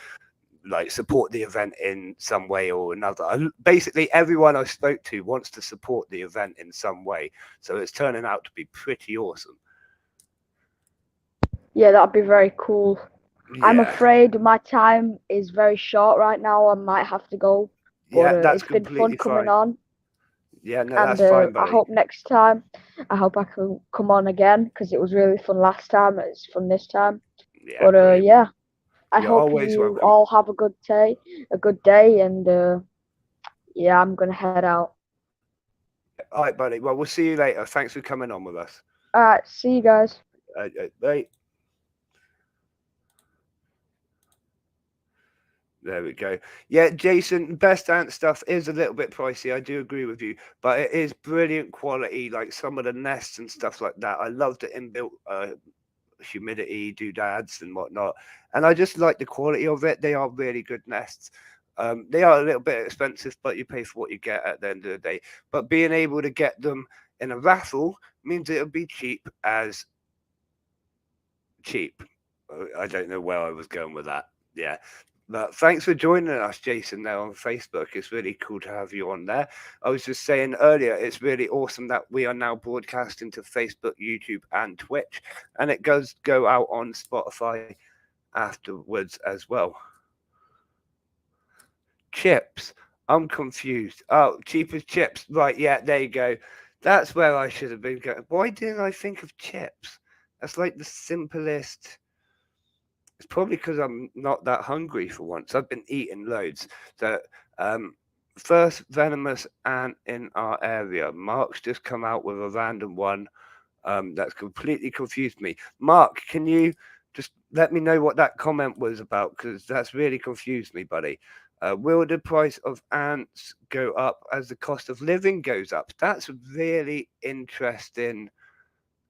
like support the event in some way or another. Basically, everyone I spoke to wants to support the event in some way, so it's turning out to be pretty awesome. Yeah, that'd be very cool. I'm Yeah, afraid my time is very short right now. I might have to go, but yeah, that's it's been fun completely coming fine. on, Yeah, no, and that's fine, I buddy. hope next time, I hope I can come on again because it was really fun last time. It's fun this time, Yeah, but brilliant. yeah, I You're hope always you welcome. all have a good day, and yeah, I'm gonna head out. All right, buddy. Well, we'll see you later. Thanks for coming on with us. All right, see you guys. Bye. There we go. Yeah, Jason, Best Ant stuff is a little bit pricey. I do agree with you, but it is brilliant quality. Like some of the nests and stuff like that. I love the inbuilt humidity doodads and whatnot, and I just like the quality of it. They are really good nests. They are a little bit expensive, but you pay for what you get at the end of the day. But being able to get them in a raffle means it'll be cheap as cheap. I don't know where I was going with that. Yeah. But thanks for joining us, Jason, there on Facebook. It's really cool to have you on there. I was just saying earlier, it's really awesome that we are now broadcasting to Facebook, YouTube, and Twitch, and it does go out on Spotify afterwards as well. Chips. I'm confused. Oh, cheap as chips. Right, yeah, there you go. That's where I should have been going. Why didn't I think of chips? That's like the simplest. It's probably because I'm not that hungry for once. I've been eating loads. So, first venomous ant in our area. Mark's just come out with a random one that's completely confused me. Mark, can you just let me know what that comment was about? Because that's really confused me, buddy. Will the price of ants go up as the cost of living goes up? That's a really interesting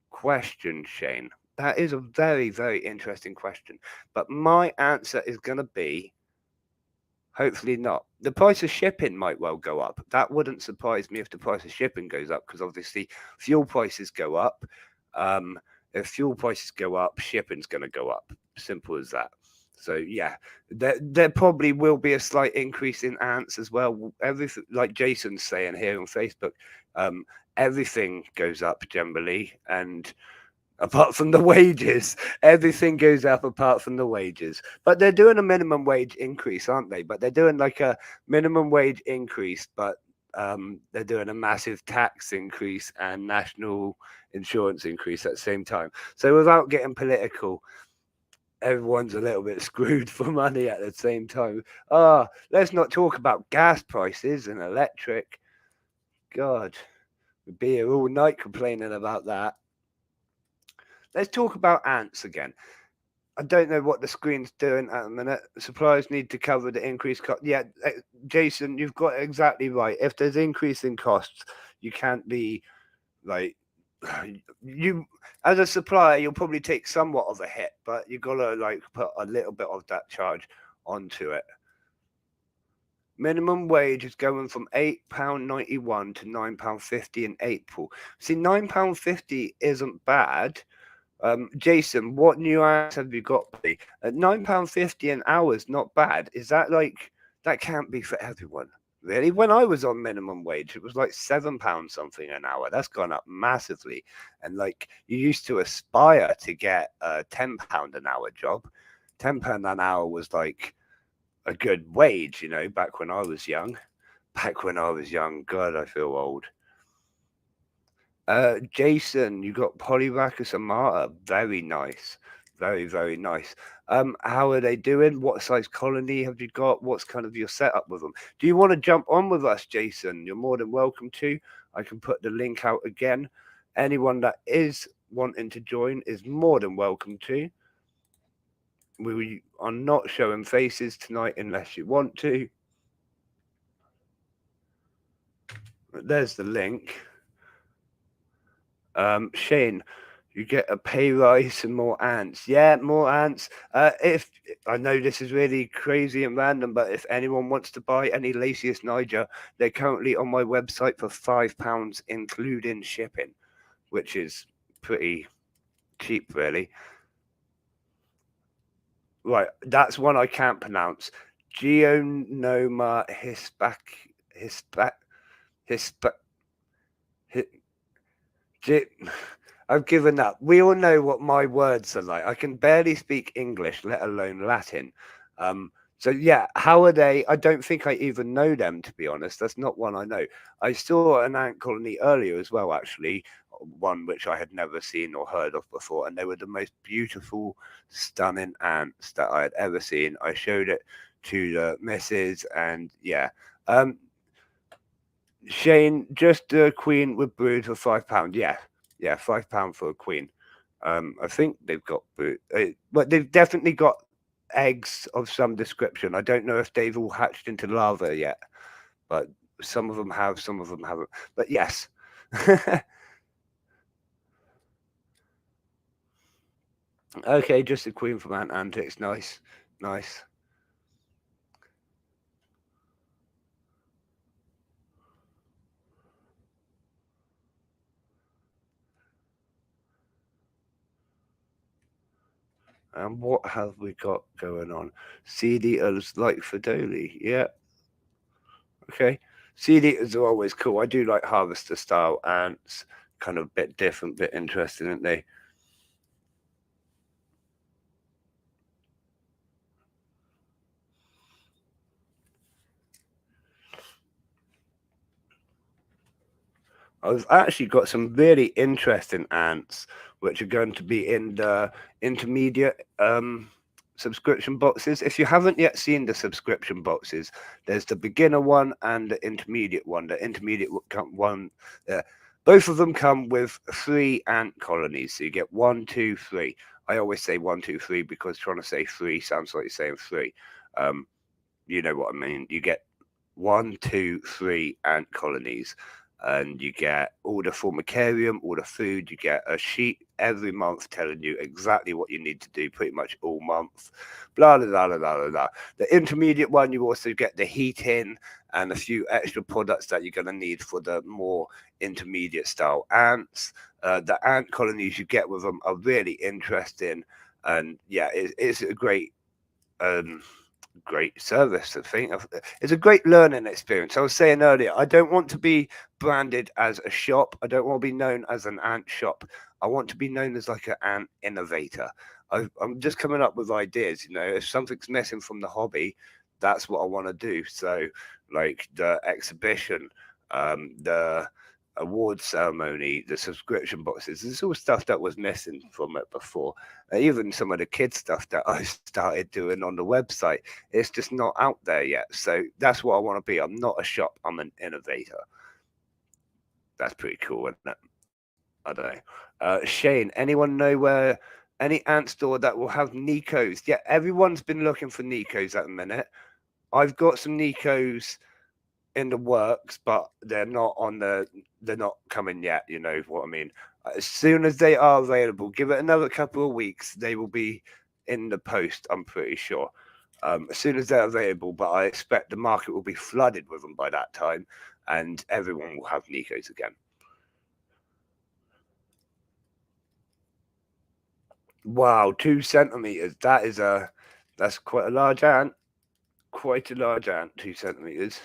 question, Shane. That is a very, very interesting question. But my answer is going to be hopefully not. The price of shipping might well go up. That wouldn't surprise me if the price of shipping goes up, because obviously fuel prices go up. If fuel prices go up, shipping's going to go up. Simple as that. So yeah, there probably will be a slight increase in ants as well. Everything, like Jason's saying here on Facebook, everything goes up generally, and apart from the wages. Everything goes up apart from the wages. But they're doing a minimum wage increase, aren't they? But they're doing like a minimum wage increase, but they're doing a massive tax increase and national insurance increase at the same time. So without getting political, everyone's a little bit screwed for money at the same time. Let's not talk about gas prices and electric. God, we'd be here all night complaining about that. Let's talk about ants again. I don't know what the screen's doing at the minute. Suppliers need to cover the increased cost. Yeah, Jason, you've got it exactly right. If there's increase in costs, you can't be like you as a supplier. You'll probably take somewhat of a hit, but you gotta like put a little bit of that charge onto it. Minimum wage is going from £8.91 to £9.50 in April. See, £9.50 isn't bad. Jason, what new ads have you got, buddy? At £9.50 an hour is not bad. Is that like that can't be for everyone? Really? When I was on minimum wage, it was like £7 something an hour. That's gone up massively. And like you used to aspire to get a £10 an hour job. £10 an hour was like a good wage, back when I was young. Back when I was young, God, I feel old. Jason, you got Polyrachus amata. Very nice. Very, very nice. How are they doing? What size colony have you got? What's kind of your setup with them? Do you want to jump on with us, Jason? You're more than welcome to. I can put the link out again. Anyone that is wanting to join is more than welcome to. We are not showing faces tonight unless you want to. There's the link. Shane, you get a pay rise and more ants. Yeah, more ants. If I know this is really crazy and random, but if anyone wants to buy any Lasius Niger, they're currently on my website for £5, including shipping, which is pretty cheap, really. Right, that's one I can't pronounce. Geonoma hispac. I've given up. We all know what my words are like. I can barely speak English, let alone Latin. So yeah, how are they? I don't think I even know them, to be honest. That's not one I know. I saw an ant colony earlier as well, actually, one which I had never seen or heard of before, and they were the most beautiful, stunning ants that I had ever seen. I showed it to the missus, and yeah. Shane, just a queen with brood for £5. Yeah, £5 for a queen. I think they've got brood, but they've definitely got eggs of some description. I don't know if they've all hatched into larvae yet, but some of them have, some of them haven't. But yes. Okay, just a queen from Ant Antics. Nice, nice. And what have we got going on? Seed eaters like Fedoli. Yeah. Okay. Seed eaters are always cool. I do like harvester style ants. Kind of bit different, bit interesting, aren't they? I've actually got some really interesting ants, which are going to be in the intermediate subscription boxes. If you haven't yet seen the subscription boxes, there's the beginner one and the intermediate one. The intermediate one, both of them come with 3 ant colonies. So you get 1, 2, 3. I always say 1, 2, 3 because trying to say 3 sounds like you're saying 3. You know what I mean. You get 1, 2, 3 ant colonies, and you get all the formicarium, all the food. You get a sheet every month telling you exactly what you need to do pretty much all month. Blah, blah, blah, blah, blah, blah. The intermediate one, you also get the heating and a few extra products that you're going to need for the more intermediate style ants. The ant colonies you get with them are really interesting. And yeah, it's a great great service. I think it's a great learning experience. I was saying earlier, I don't want to be branded as a shop. I don't want to be known as an ant shop. I want to be known as like an ant innovator. I'm just coming up with ideas. If something's missing from the hobby, that's what I want to do. So, like the exhibition, the award ceremony, the subscription boxes. There's all stuff that was missing from it before. Even some of the kids stuff that I started doing on the website, it's just not out there yet. So that's what I want to be. I'm not a shop. I'm an innovator. That's pretty cool, isn't it? I don't know. Shane, anyone know where any ant store that will have Nikos? Yeah, everyone's been looking for Nikos at the minute. I've got some Nikos in the works, but they're not coming yet. You know what I mean? As soon as they are available, give it another couple of weeks, they will be in the post. I'm pretty sure. As soon as they're available, but I expect the market will be flooded with them by that time, and everyone will have Nikos again. Wow, 2 centimeters. That's quite a large ant. Quite a large ant. 2 centimeters.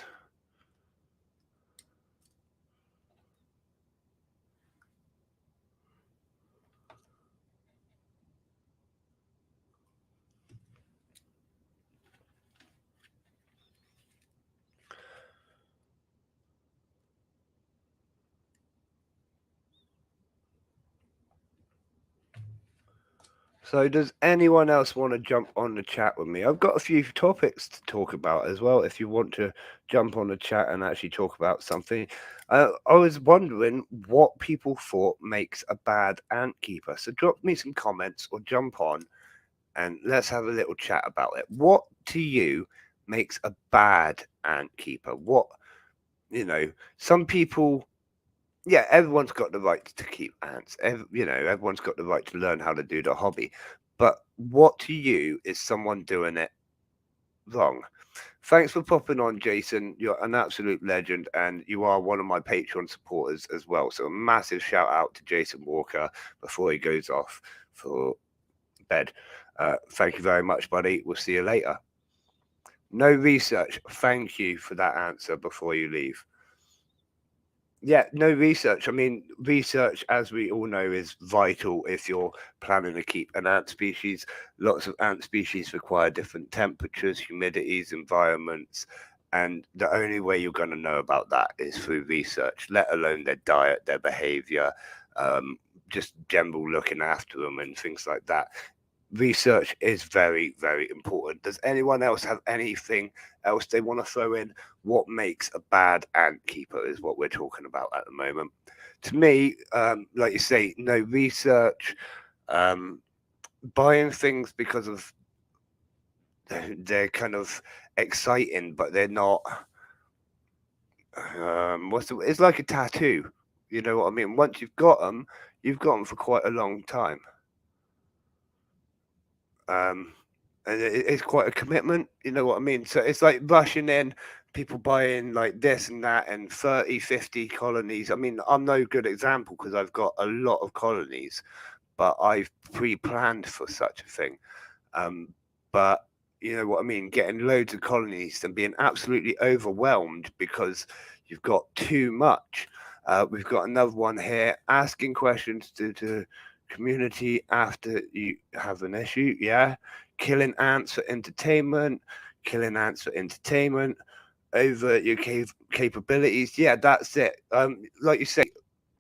So, does anyone else want to jump on the chat with me? I've got a few topics to talk about as well. If you want to jump on the chat and actually talk about something, I was wondering what people thought makes a bad ant keeper. So, drop me some comments or jump on and let's have a little chat about it. What to you makes a bad ant keeper? Some people, yeah, everyone's got the right to keep ants. Everyone's got the right to learn how to do the hobby. But what to you is someone doing it wrong? Thanks for popping on, Jason. You're an absolute legend, and you are one of my Patreon supporters as well. So a massive shout out to Jason Walker before he goes off for bed. Thank you very much, buddy. We'll see you later. No research. Thank you for that answer before you leave. Yeah, no research. I mean, research, as we all know, is vital if you're planning to keep an ant species. Lots of ant species require different temperatures, humidities, environments, and the only way you're going to know about that is through research, let alone their diet, their behavior, just general looking after them and things like that. Research is very, very important. Does anyone else have anything else they want to throw in? What makes a bad ant keeper is what we're talking about at the moment. To me, like you say, no research, buying things because of they're kind of exciting, but they're not. It's like a tattoo. You know what I mean? Once you've got them for quite a long time. And it's quite a commitment, you know what I mean? So it's like rushing in, people buying like this and that and 30, 50 colonies. I mean, I'm no good example because I've got a lot of colonies, but I've pre-planned for such a thing. But you know what I mean? Getting loads of colonies and being absolutely overwhelmed because you've got too much. We've got another one here asking questions to community after you have an issue. Yeah, killing ants for entertainment, killing ants for entertainment over your capabilities. Yeah, that's it. Like you say,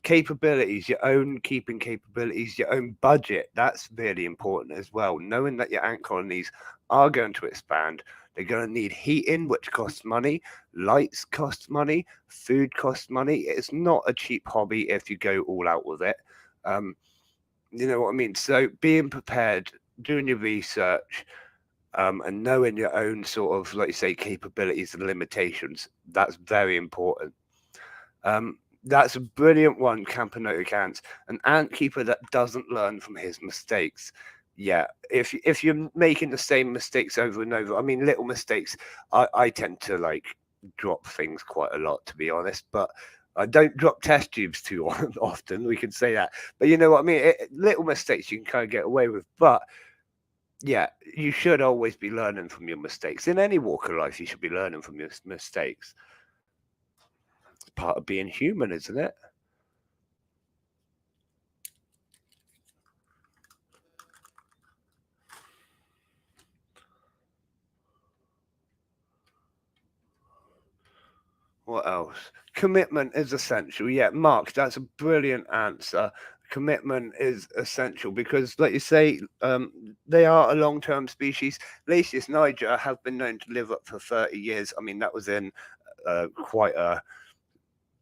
capabilities, your own keeping capabilities, your own budget. That's really important as well. Knowing that your ant colonies are going to expand. They're going to need heating, which costs money. Lights cost money. Food costs money. It's not a cheap hobby if you go all out with it. You know what I mean? So being prepared, doing your research, and knowing your own sort of, like you say, capabilities and limitations, that's very important. That's a brilliant one, Campanotic Ants. An ant keeper that doesn't learn from his mistakes. Yeah, if you're making the same mistakes over and over, I mean, little mistakes, I tend to like drop things quite a lot, to be honest, but I don't drop test tubes too often. We can say that, but you know what I mean. Little mistakes you can kind of get away with, but yeah, you should always be learning from your mistakes. In any walk of life, you should be learning from your mistakes. It's part of being human, isn't it? What else? Commitment is essential. Yeah, Mark, that's a brilliant answer. Commitment is essential because, like you say, they are a long-term species. Lasius niger have been known to live up for 30 years. I mean, that was in quite a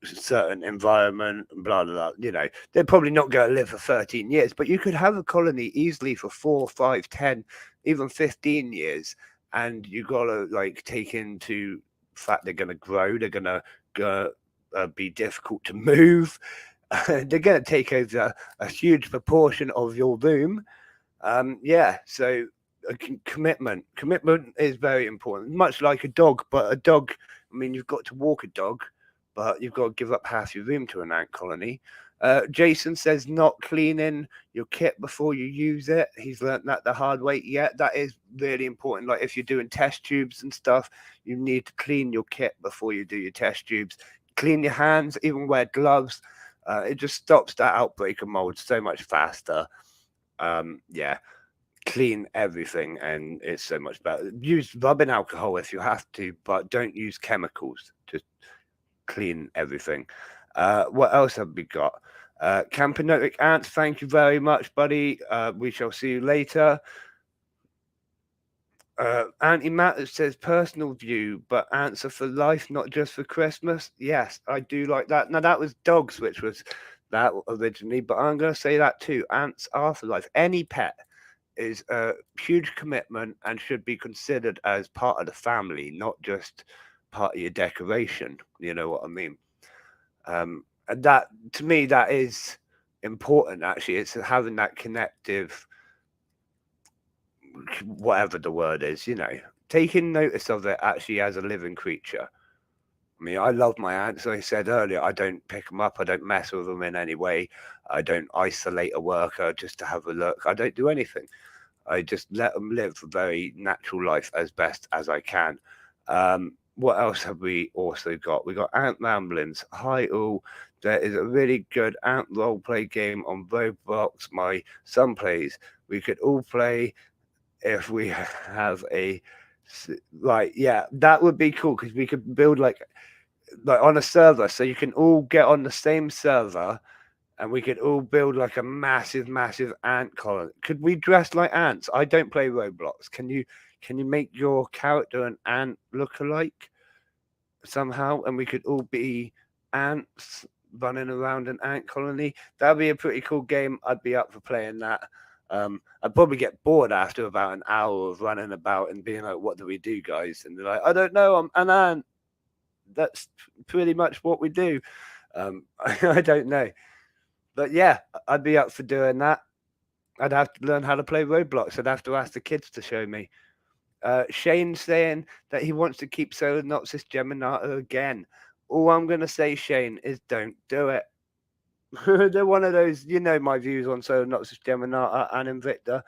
certain environment, blah, blah, blah. You know, they're probably not going to live for 13 years, but you could have a colony easily for 4, 5, 10, even 15 years. And you got to like take into fact they're going to grow, they're going to be difficult to move. They're going to take over a huge proportion of your room. Yeah, so commitment is very important, much like a dog. But a dog, I mean, you've got to walk a dog, but you've got to give up half your room to an ant colony. Jason says not cleaning your kit before you use it. He's learnt that the hard way. Yeah, that is really important. Like if you're doing test tubes and stuff, you need to clean your kit before you do your test tubes. Clean your hands, even wear gloves. It just stops that outbreak of mold so much faster. Yeah, clean everything and it's so much better. Use rubbing alcohol if you have to, but don't use chemicals to clean everything. What else have we got? Campanotic ants, thank you very much, buddy. We shall see you later. Antimatter says personal view, but answer for life, not just for Christmas. Yes, I do like that. Now that was dogs, which was that originally, but I'm going to say that too. Ants are for life. Any pet is a huge commitment and should be considered as part of the family, not just part of your decoration. You know what I mean? And that, to me, that is important. Actually, it's having that connective, whatever the word is. You know, taking notice of it actually as a living creature. I mean, I love my ants. Like I said earlier, I don't pick them up. I don't mess with them in any way. I don't isolate a worker just to have a look. I don't do anything. I just let them live a very natural life as best as I can. What else have we also got? We got Ant Ramblings. Hi all. There is a really good ant roleplay game on Roblox. My son plays. We could all play if we have a like. Yeah, that would be cool because we could build like on a server, so you can all get on the same server and we could all build like a massive, massive ant colony. Could we dress like ants? I don't play Roblox. Can you make your character an ant look-alike somehow, and we could all be ants running around an ant colony? That'd be a pretty cool game. I'd be up for playing that. I'd probably get bored after about an hour of running about and being like, "What do we do, guys?" And they're like, "I don't know. I'm an ant." That's pretty much what we do. I don't know. But yeah, I'd be up for doing that. I'd have to learn how to play Roblox. I'd have to ask the kids to show me. Shane's saying that he wants to keep Solenopsis geminata again. All I'm going to say, Shane, is don't do it. They're one of those, you know, my views on Solenopsis geminata and Invicta.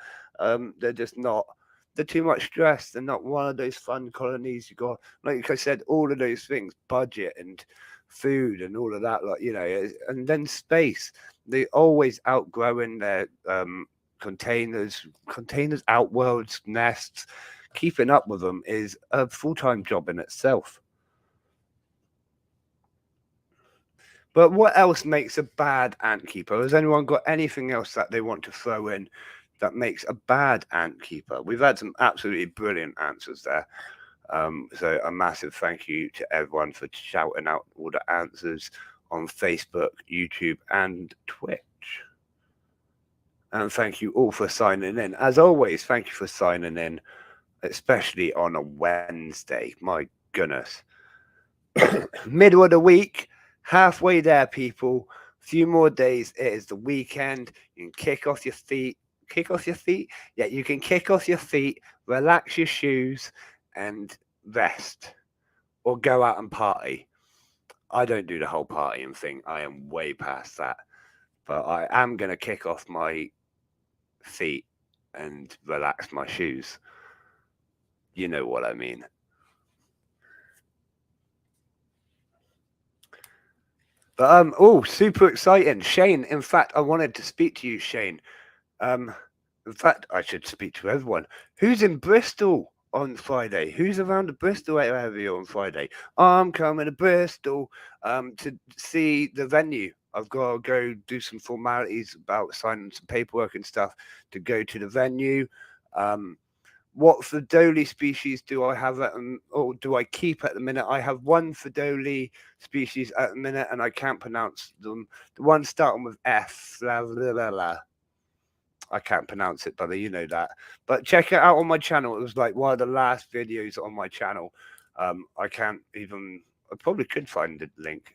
They're just not, they're too much stress. They're not one of those fun colonies you got. Like I said, all of those things, budget and food and all of that, like, you know, and then space. They always outgrowing their containers, outworlds, nests. Keeping up with them is a full-time job in itself. But what else makes a bad ant keeper? Has anyone got anything else that they want to throw in that makes a bad ant keeper? We've had some absolutely brilliant answers there. So a massive thank you to everyone for shouting out all the answers on Facebook, YouTube, and Twitch. And thank you all for signing in. As always, thank you for signing in, especially on a Wednesday. My goodness. Middle of the week, halfway there, people. A few more days. It is the weekend. You can kick off your feet. Kick off your feet? Yeah, you can kick off your feet, relax your shoes, and rest. Or go out and party. I don't do the whole partying thing. I am way past that. But I am going to kick off my feet and relax my shoes. You know what I mean. But super exciting, Shane. In fact, I wanted to speak to you, Shane. Um, in fact, I should speak to everyone. Who's in Bristol on Friday? Who's around the Bristol area on Friday? I'm coming to Bristol to see the venue. I've got to go do some formalities about signing some paperwork and stuff to go to the venue. What Fidoli species do I have or do I keep at the minute? I have one Fidoli species at the minute, and I can't pronounce them. The one starting with F. Blah, blah, blah, blah. I can't pronounce it, brother. You know that. But check it out on my channel. It was like one of the last videos on my channel. I can't even. I probably could find the link.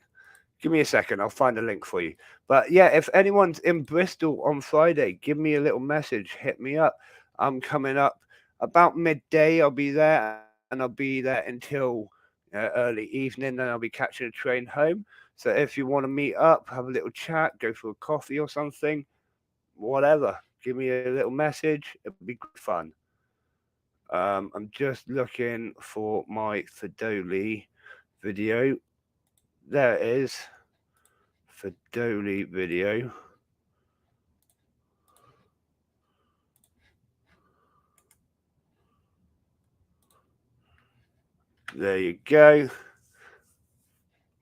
Give me a second. I'll find a link for you. But yeah, if anyone's in Bristol on Friday, give me a little message. Hit me up. I'm coming up about midday. I'll be there, and I'll be there until early evening. Then I'll be catching a train home. So if you want to meet up, have a little chat, go for a coffee or something, whatever, give me a little message. It'll be good fun. I'm just looking for my Fidoli video. There it is. Fidoli video. There you go.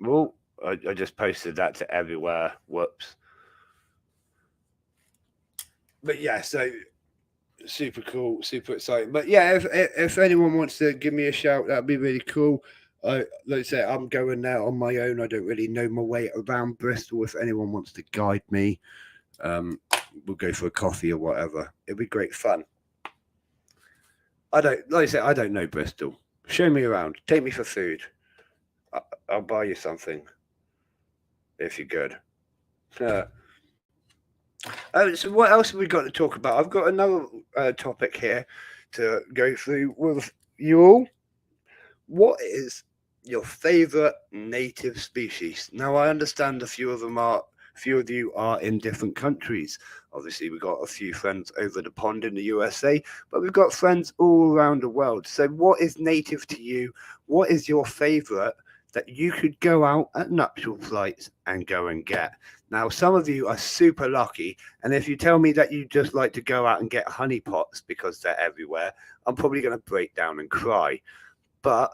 Oh, I just posted that to everywhere. Whoops. But yeah, so super cool, super exciting. But yeah, if anyone wants to give me a shout, that'd be really cool. Like I say, I'm going there on my own. I don't really know my way around Bristol. If anyone wants to guide me, we'll go for a coffee or whatever. It'd be great fun. Like I say, I don't know Bristol. Show me around. Take me for food. I'll buy you something if you're good. So what else have we got to talk about? I've got another topic here to go through with you all. What is your favorite native species? Now I understand a few of you are in different countries. Obviously, we've got a few friends over the pond in the USA, but we've got friends all around the world. So what is native to you? What is your favorite that you could go out at nuptial flights and go and get? Now, some of you are super lucky, and if you tell me that you just like to go out and get honey pots because they're everywhere, I'm probably going to break down and cry. But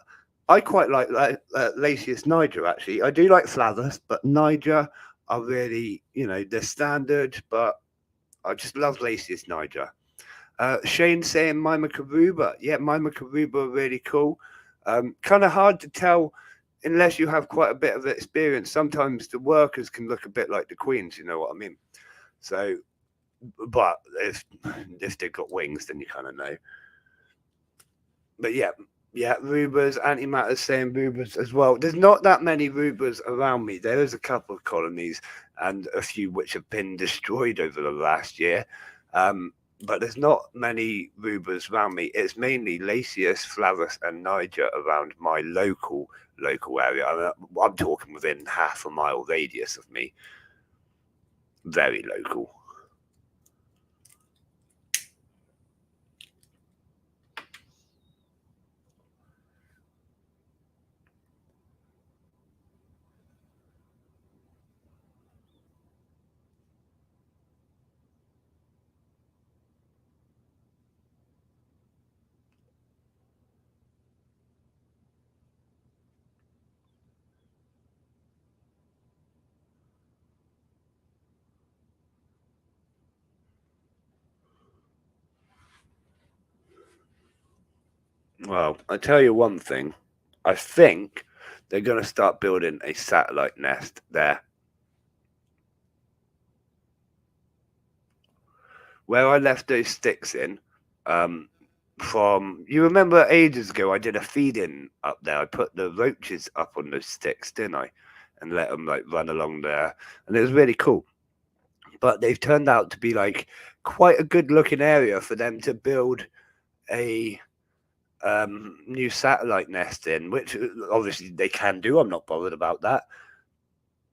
I quite like Lasius niger, actually. I do like Flavus, but Niger are really, they're standard, but I just love Lasius niger. Shane saying Mimicaruba. Yeah, Mimicaruba are really cool. Kind of hard to tell unless you have quite a bit of experience. Sometimes the workers can look a bit like the queens, you know what I mean? So, but if they've got wings, then you kind of know. But yeah, Rubas, antimatter saying Rubas as well. There's not that many Rubas around me. There is a couple of colonies and a few which have been destroyed over the last year. But there's not many Rubas around me. It's mainly Lasius, Flavus, and Niger around my local area. I'm talking within half a mile radius of me. Very local. Well, I tell you one thing. I think they're going to start building a satellite nest there. Where I left those sticks in, you remember ages ago I did a feed-in up there. I put the roaches up on those sticks, didn't I? And let them run along there. And it was really cool. But they've turned out to be quite a good looking area for them to build a new satellite nest in, which obviously they can do. I'm not bothered about that.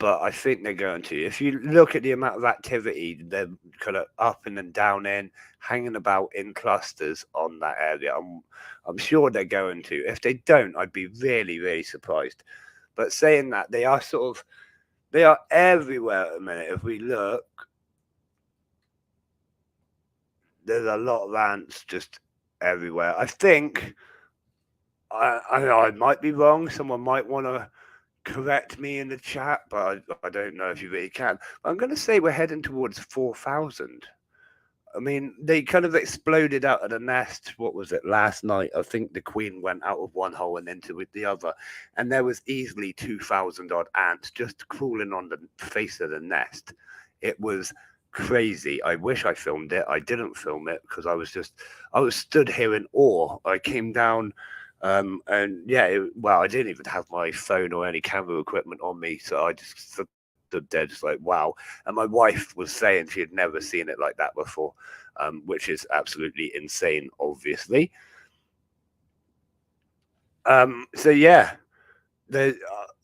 but I think they're going to. If you look at the amount of activity, they're kind of up and then down in, hanging about in clusters on that area. I'm sure they're going to. If they don't, I'd be really, really surprised. But saying that, they are everywhere at the minute. If we look, there's a lot of ants just everywhere. I think I might be wrong. Someone might want to correct me in the chat, but I don't know if you really can. I'm going to say we're heading towards 4,000. I mean, they kind of exploded out of the nest. What was it last night? I think the queen went out of one hole and into the other, and there was easily 2,000 odd ants just crawling on the face of the nest. It was crazy. I wish I filmed it. I didn't film it because I was stood here in awe. I came down. And yeah, well, I didn't even have my phone or any camera equipment on me, so I just stood there, just like, wow. And my wife was saying she had never seen it like that before, which is absolutely insane, obviously. So yeah,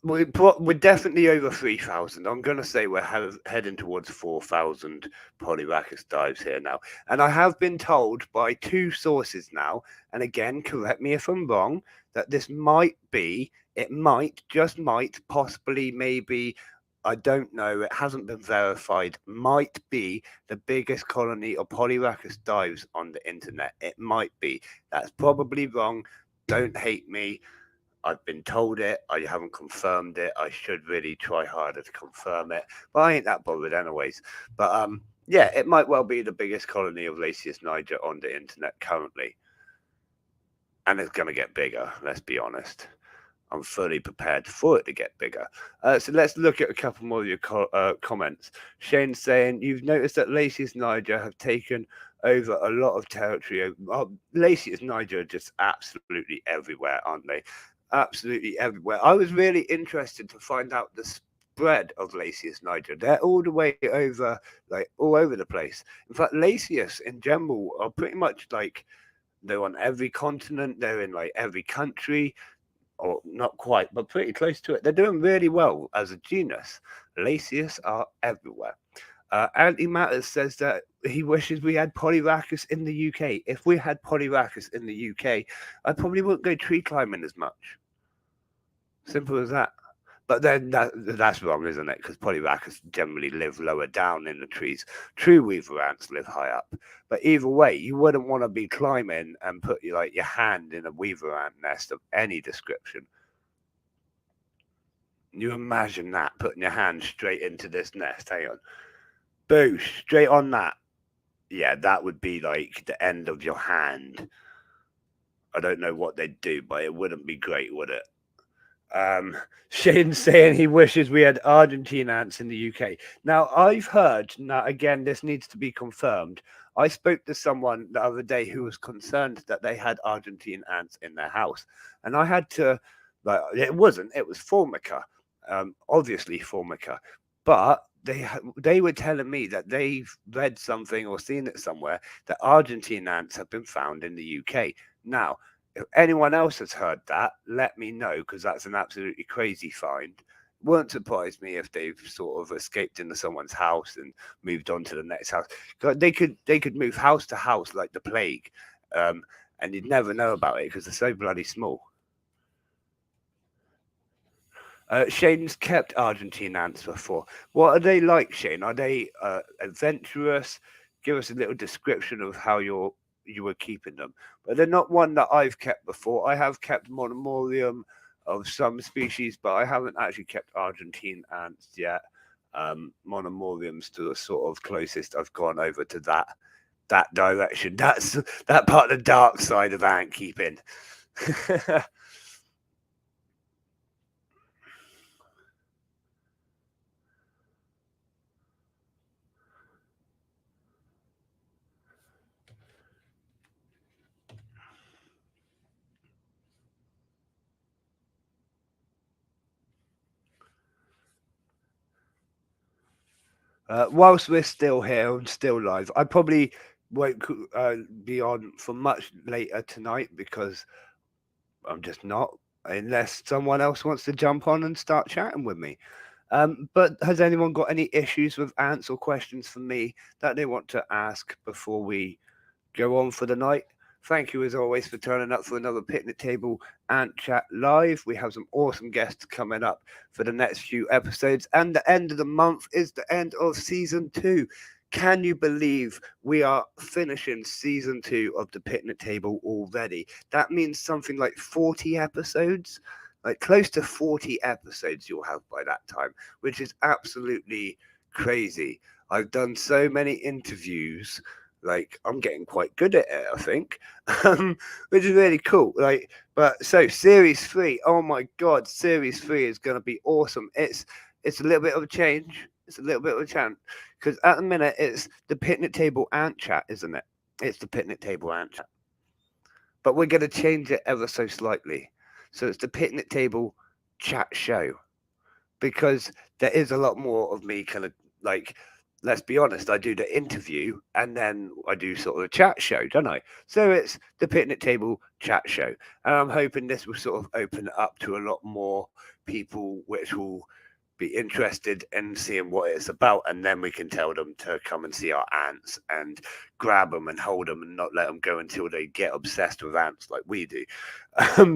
we're definitely over 3,000. I'm going to say we're heading towards 4,000 Polyrachus dives here now. And I have been told by two sources now, and again, correct me if I'm wrong, that this just might, possibly, maybe, I don't know, it hasn't been verified, might be the biggest colony of Polyrachus dives on the internet. It might be. That's probably wrong. Don't hate me. I've been told it. I haven't confirmed it. I should really try harder to confirm it, but I ain't that bothered anyways. But yeah, it might well be the biggest colony of Lasius niger on the internet currently, and it's gonna get bigger. Let's be honest. I'm fully prepared for it to get bigger. So let's look at a couple more of your comments. Shane's saying, you've noticed that Lasius niger have taken over a lot of territory. Lasius niger are just absolutely everywhere, aren't they? Absolutely everywhere. I was really interested to find out the spread of Lasius niger. They're all the way over, like all over the place. In fact, Lasius in general are pretty much like they're on every continent. They're in like every country, or not quite, but pretty close to it. They're doing really well as a genus. Lasius are everywhere. Antimatters says that he wishes we had Polyrachus in the UK. If we had Polyrachus in the UK, I probably wouldn't go tree climbing as much. Simple as that. But then that's wrong, isn't it? Because Polyrachus generally live lower down in the trees. True weaver ants live high up. But either way, you wouldn't want to be climbing and put your hand in a weaver ant nest of any description. You imagine that, putting your hand straight into this nest. Hang on. Boosh, straight on that. Yeah, that would be like the end of your hand. I don't know what they'd do, but it wouldn't be great, would it? Shane's saying he wishes we had Argentine ants in the UK. Now, I've heard, now again, this needs to be confirmed. I spoke to someone the other day who was concerned that they had Argentine ants in their house. And I had to, it was Formica, obviously Formica. But they were telling me that they've read something or seen it somewhere that Argentine ants have been found in the UK. Now, if anyone else has heard that, let me know, because that's an absolutely crazy find. Won't surprise me if they've sort of escaped into someone's house and moved on to the next house. They could move house to house like the plague, and you'd never know about it because they're so bloody small. Shane's kept Argentine ants before. What are they like, Shane? Are they adventurous? Give us a little description of how you were keeping them. But they're not one that I've kept before. I have kept monomorium of some species, but I haven't actually kept Argentine ants yet. Monomorium's to the sort of closest I've gone over to that direction. That's that part of the dark side of ant keeping. Whilst we're still here and still live, I probably won't be on for much later tonight because I'm just not, unless someone else wants to jump on and start chatting with me. But has anyone got any issues with ants or questions for me that they want to ask before we go on for the night? Thank you as always for turning up for another Picnic Table Ant Chat Live. We have some awesome guests coming up for the next few episodes, and the end of the month is the end of season 2. Can you believe we are finishing season 2 of the Picnic Table already? That means something like 40 episodes, like close to 40 episodes you'll have by that time, which is absolutely crazy. I've done so many interviews, like I'm getting quite good at it, I think, which is really cool. Like, but so series 3, oh my god, series 3 is going to be awesome. It's a little bit of a change. It's a little bit of a change because at the minute it's the Picnic Table Ant Chat, isn't it? It's the Picnic Table Ant Chat, but we're going to change it ever so slightly. So it's the Picnic Table Chat Show because there is a lot more of me kind of like, let's be honest, I do the interview and then I do sort of a chat show, don't I? So it's the Picnic Table Chat Show. And I'm hoping this will sort of open it up to a lot more people, which will be interested in seeing what it's about. And then we can tell them to come and see our ants and grab them and hold them and not let them go until they get obsessed with ants like we do.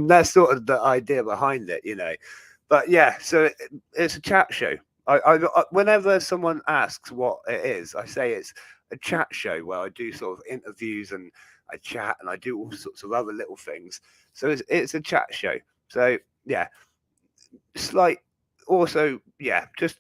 That's sort of the idea behind it, you know. But yeah, so it's a chat show. Whenever someone asks what it is, I say it's a chat show where I do sort of interviews and I chat and I do all sorts of other little things. So it's a chat show. So yeah, slight, also yeah, just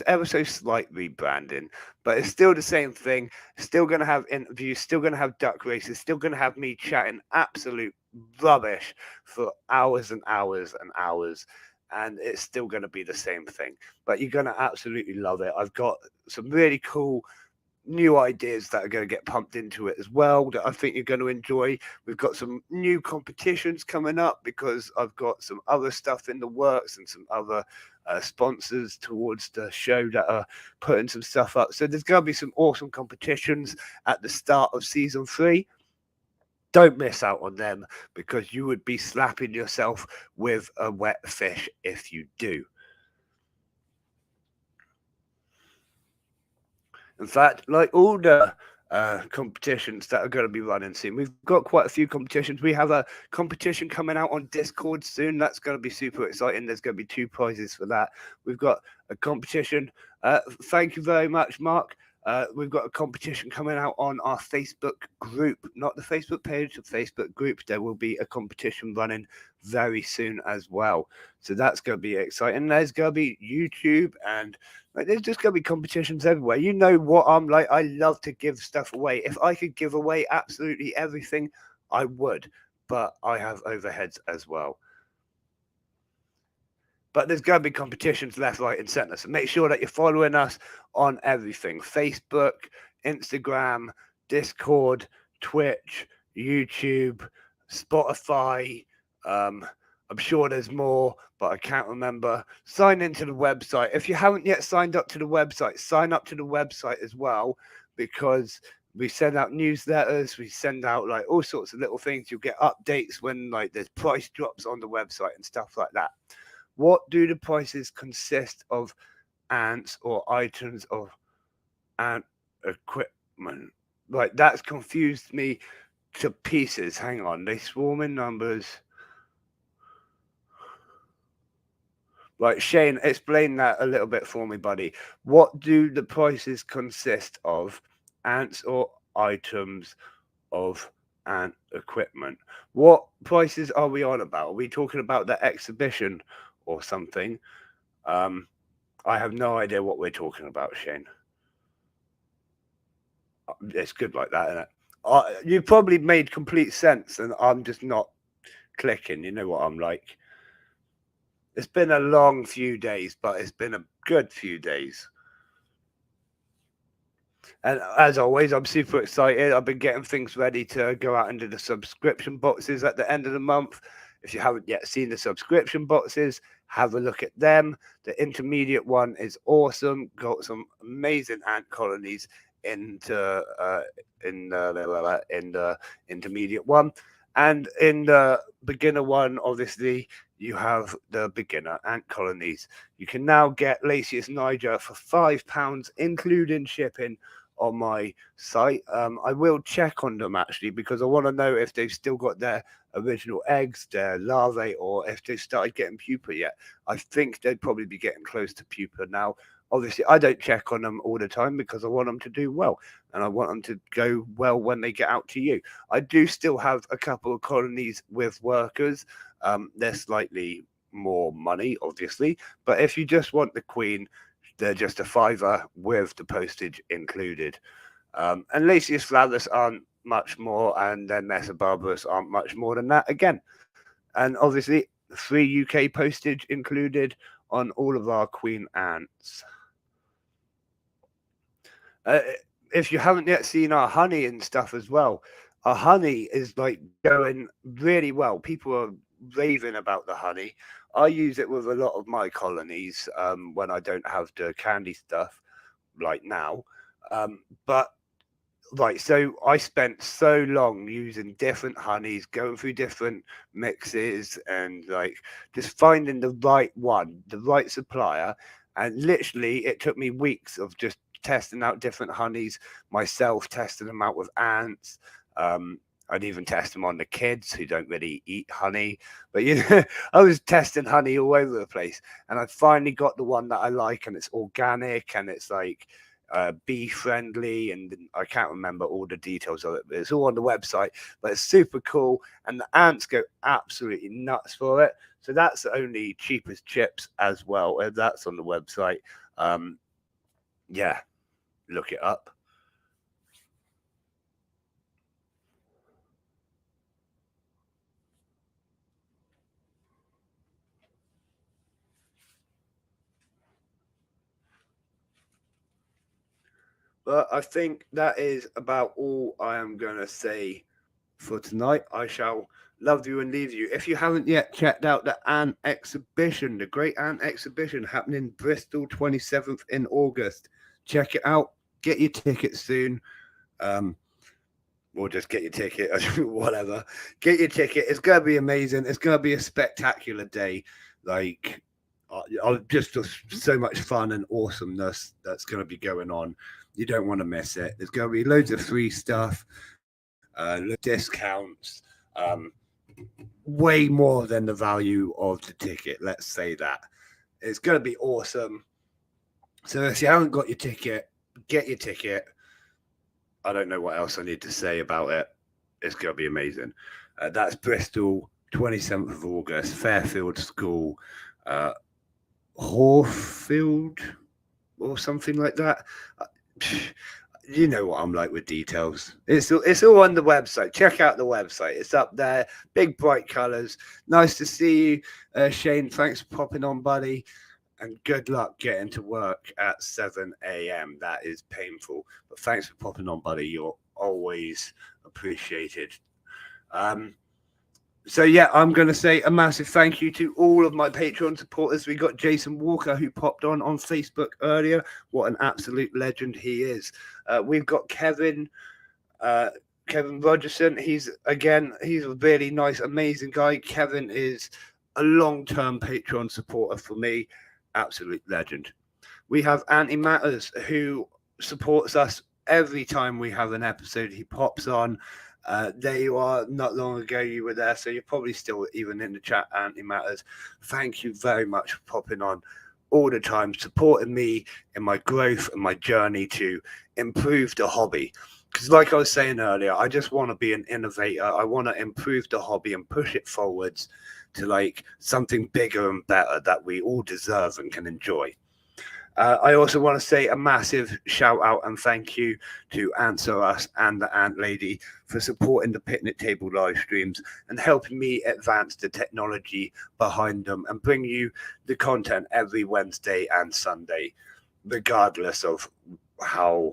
ever so slight rebranding, but it's still the same thing. Still going to have interviews, still going to have duck races, still going to have me chatting absolute rubbish for hours and hours and hours, and it's still going to be the same thing. But you're going to absolutely love it. I've got some really cool new ideas that are going to get pumped into it as well that I think you're going to enjoy. We've got some new competitions coming up because I've got some other stuff in the works and some other sponsors towards the show that are putting some stuff up. So there's going to be some awesome competitions at the start of season 3. Don't miss out on them because you would be slapping yourself with a wet fish if you do. In fact, like all the competitions that are going to be running soon, we've got quite a few competitions. We have a competition coming out on Discord soon. That's going to be super exciting. There's going to be 2 prizes for that. We've got a competition. Thank you very much, Mark. We've got a competition coming out on our Facebook group, not the Facebook page, the Facebook group. There will be a competition running very soon as well. So that's going to be exciting. There's going to be YouTube and like, there's just going to be competitions everywhere. You know what I'm like. I love to give stuff away. If I could give away absolutely everything, I would. But I have overheads as well. But there's going to be competitions left, right, and centre. So make sure that you're following us on everything: Facebook, Instagram, Discord, Twitch, YouTube, Spotify. I'm sure there's more, but I can't remember. Sign into the website. If you haven't yet signed up to the website, sign up to the website as well, because we send out newsletters, we send out like all sorts of little things. You'll get updates when like there's price drops on the website and stuff like that. What do the prices consist of? Ants or items of ant equipment? Like that's confused me to pieces. Hang on, they swarm in numbers. Right, Shane, explain that a little bit for me, buddy. What do the prices consist of? Ants or items of ant equipment? What prices are we on about? Are we talking about the exhibition or something? I have no idea what we're talking about, Shane. It's good like that, isn't it? You probably made complete sense, and I'm just not clicking. You know what I'm like. It's been a long few days, but it's been a good few days. And as always, I'm super excited. I've been getting things ready to go out into the subscription boxes at the end of the month. If you haven't yet seen the subscription boxes, have a look at them. The intermediate one is awesome. Got some amazing ant colonies into in the intermediate one, and in the beginner one, obviously you have the beginner ant colonies. You can now get Lasius niger for £5, including shipping, on my site. I will check on them actually because I want to know if they've still got their original eggs, their larvae, or if they've started getting pupa yet. I think they'd probably be getting close to pupa now. Obviously, I don't check on them all the time because I want them to do well and I want them to go well when they get out to you. I do still have a couple of colonies with workers. They're slightly more money, obviously, but if you just want the queen, they're just a fiver with the postage included. And Lasius flavus aren't much more, and then Mesa barbarus aren't much more than that again. And obviously, free UK postage included on all of our queen ants. If you haven't yet seen our honey and stuff as well, our honey is like going really well. People are raving about the honey. I use it with a lot of my colonies when I don't have the candy stuff like now. But right, so I spent so long using different honeys, going through different mixes, and like just finding the right one, the right supplier. And literally, it took me weeks of just testing out different honeys myself, testing them out with ants. I'd even test them on the kids who don't really eat honey. But you know, I was testing honey all over the place, and I finally got the one that I like, and it's organic, and it's like bee friendly, and I can't remember all the details of it, but it's all on the website. But it's super cool, and the ants go absolutely nuts for it. So that's only cheapest chips as well, and that's on the website. Yeah, look it up. But I think that is about all I am going to say for tonight. I shall love you and leave you. If you haven't yet checked out the Ant Exhibition, the Great Ant Exhibition happening in Bristol, 27th in August, check it out. Get your tickets soon. Or just get your ticket, whatever. Get your ticket. It's going to be amazing. It's going to be a spectacular day. Like, just so much fun and awesomeness that's going to be going on. You don't want to miss it. There's going to be loads of free stuff, discounts, way more than the value of the ticket. Let's say that. It's going to be awesome. So if you haven't got your ticket, get your ticket. I don't know what else I need to say about it. It's going to be amazing. That's Bristol, 27th of August, Fairfield School, Horfield, or something like that. You know what I'm like with details. It's all on the website. Check out the website. It's up there. Big bright colours. Nice to see you, Shane. Thanks for popping on, buddy. And good luck getting to work at 7 a.m. That is painful. But thanks for popping on, buddy. You're always appreciated. So yeah, I'm going to say a massive thank you to all of my Patreon supporters. We got Jason Walker, who popped on Facebook earlier. What an absolute legend he is. We've got Kevin Rogerson. He's a really nice, amazing guy. Kevin is a long-term Patreon supporter for me. Absolute legend. We have Anti Matters, who supports us every time we have an episode. He pops on. There you are. Not long ago you were there, so you're probably still even in the chat. Anti Matters, thank you very much for popping on all the time, supporting me in my growth and my journey to improve the hobby. Because like I was saying earlier, I just want to be an innovator. I want to improve the hobby and push it forwards to like something bigger and better that we all deserve and can enjoy. I also want to say a massive shout out and thank you to Answer Us and the Ant Lady for supporting the picnic table live streams and helping me advance the technology behind them and bring you the content every Wednesday and Sunday, regardless of how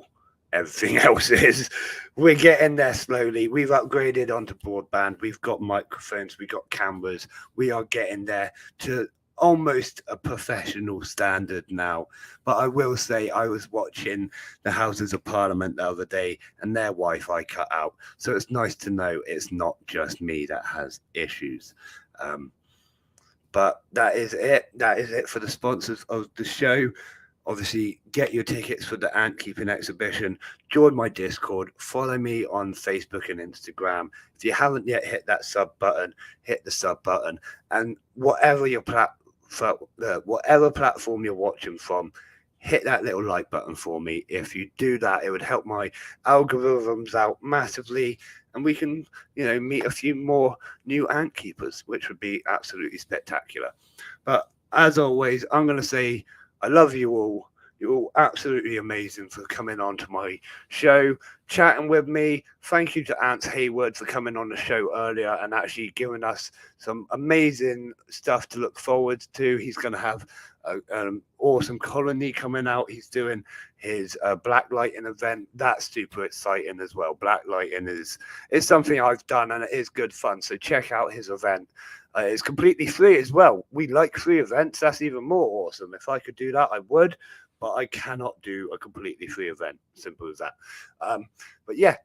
everything else is. We're getting there slowly. We've upgraded onto broadband. We've got microphones. We've got cameras. We are getting there to almost a professional standard now. But I will say I was watching the Houses of Parliament the other day and their Wi-Fi cut out. So it's nice to know it's not just me that has issues. But that is it. That is it for the sponsors of the show. Obviously, get your tickets for the ant keeping exhibition. Join my Discord. Follow me on Facebook and Instagram. If you haven't yet hit that sub button, hit the sub button. And whatever platform you're watching from, hit that little like button for me. If you do that, it would help my algorithms out massively, and we can, meet a few more new ant keepers, which would be absolutely spectacular. But as always, I'm going to say I love you all. You're all absolutely amazing for coming on to my show, chatting with me. Thank you to Ant Hayward for coming on the show earlier and actually giving us some amazing stuff to look forward to. He's going to have an awesome colony coming out. He's doing his blacklighting event. That's super exciting as well. Blacklighting is something I've done, and it is good fun. So check out his event. It's completely free as well. We like free events. That's even more awesome. If I could do that, I would, but I cannot do a completely free event. Simple as that. But yeah,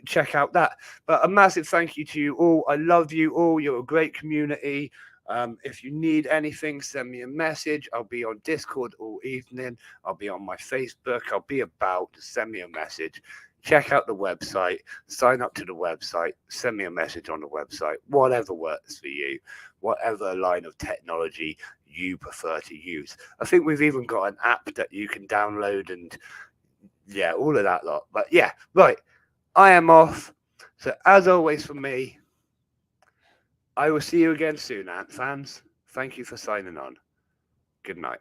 check out that. But a massive thank you to you all. I love you all. You're a great community. If you need anything, send me a message. I'll be on Discord all evening. I'll be on my Facebook. I'll be about. Just send me a message. Check out the website, sign up to the website, send me a message on the website, whatever works for you, whatever line of technology you prefer to use. I think we've even got an app that you can download and yeah, all of that lot. But yeah, right, I am off. So as always from me, I will see you again soon, Ant fans. Thank you for signing on. Good night.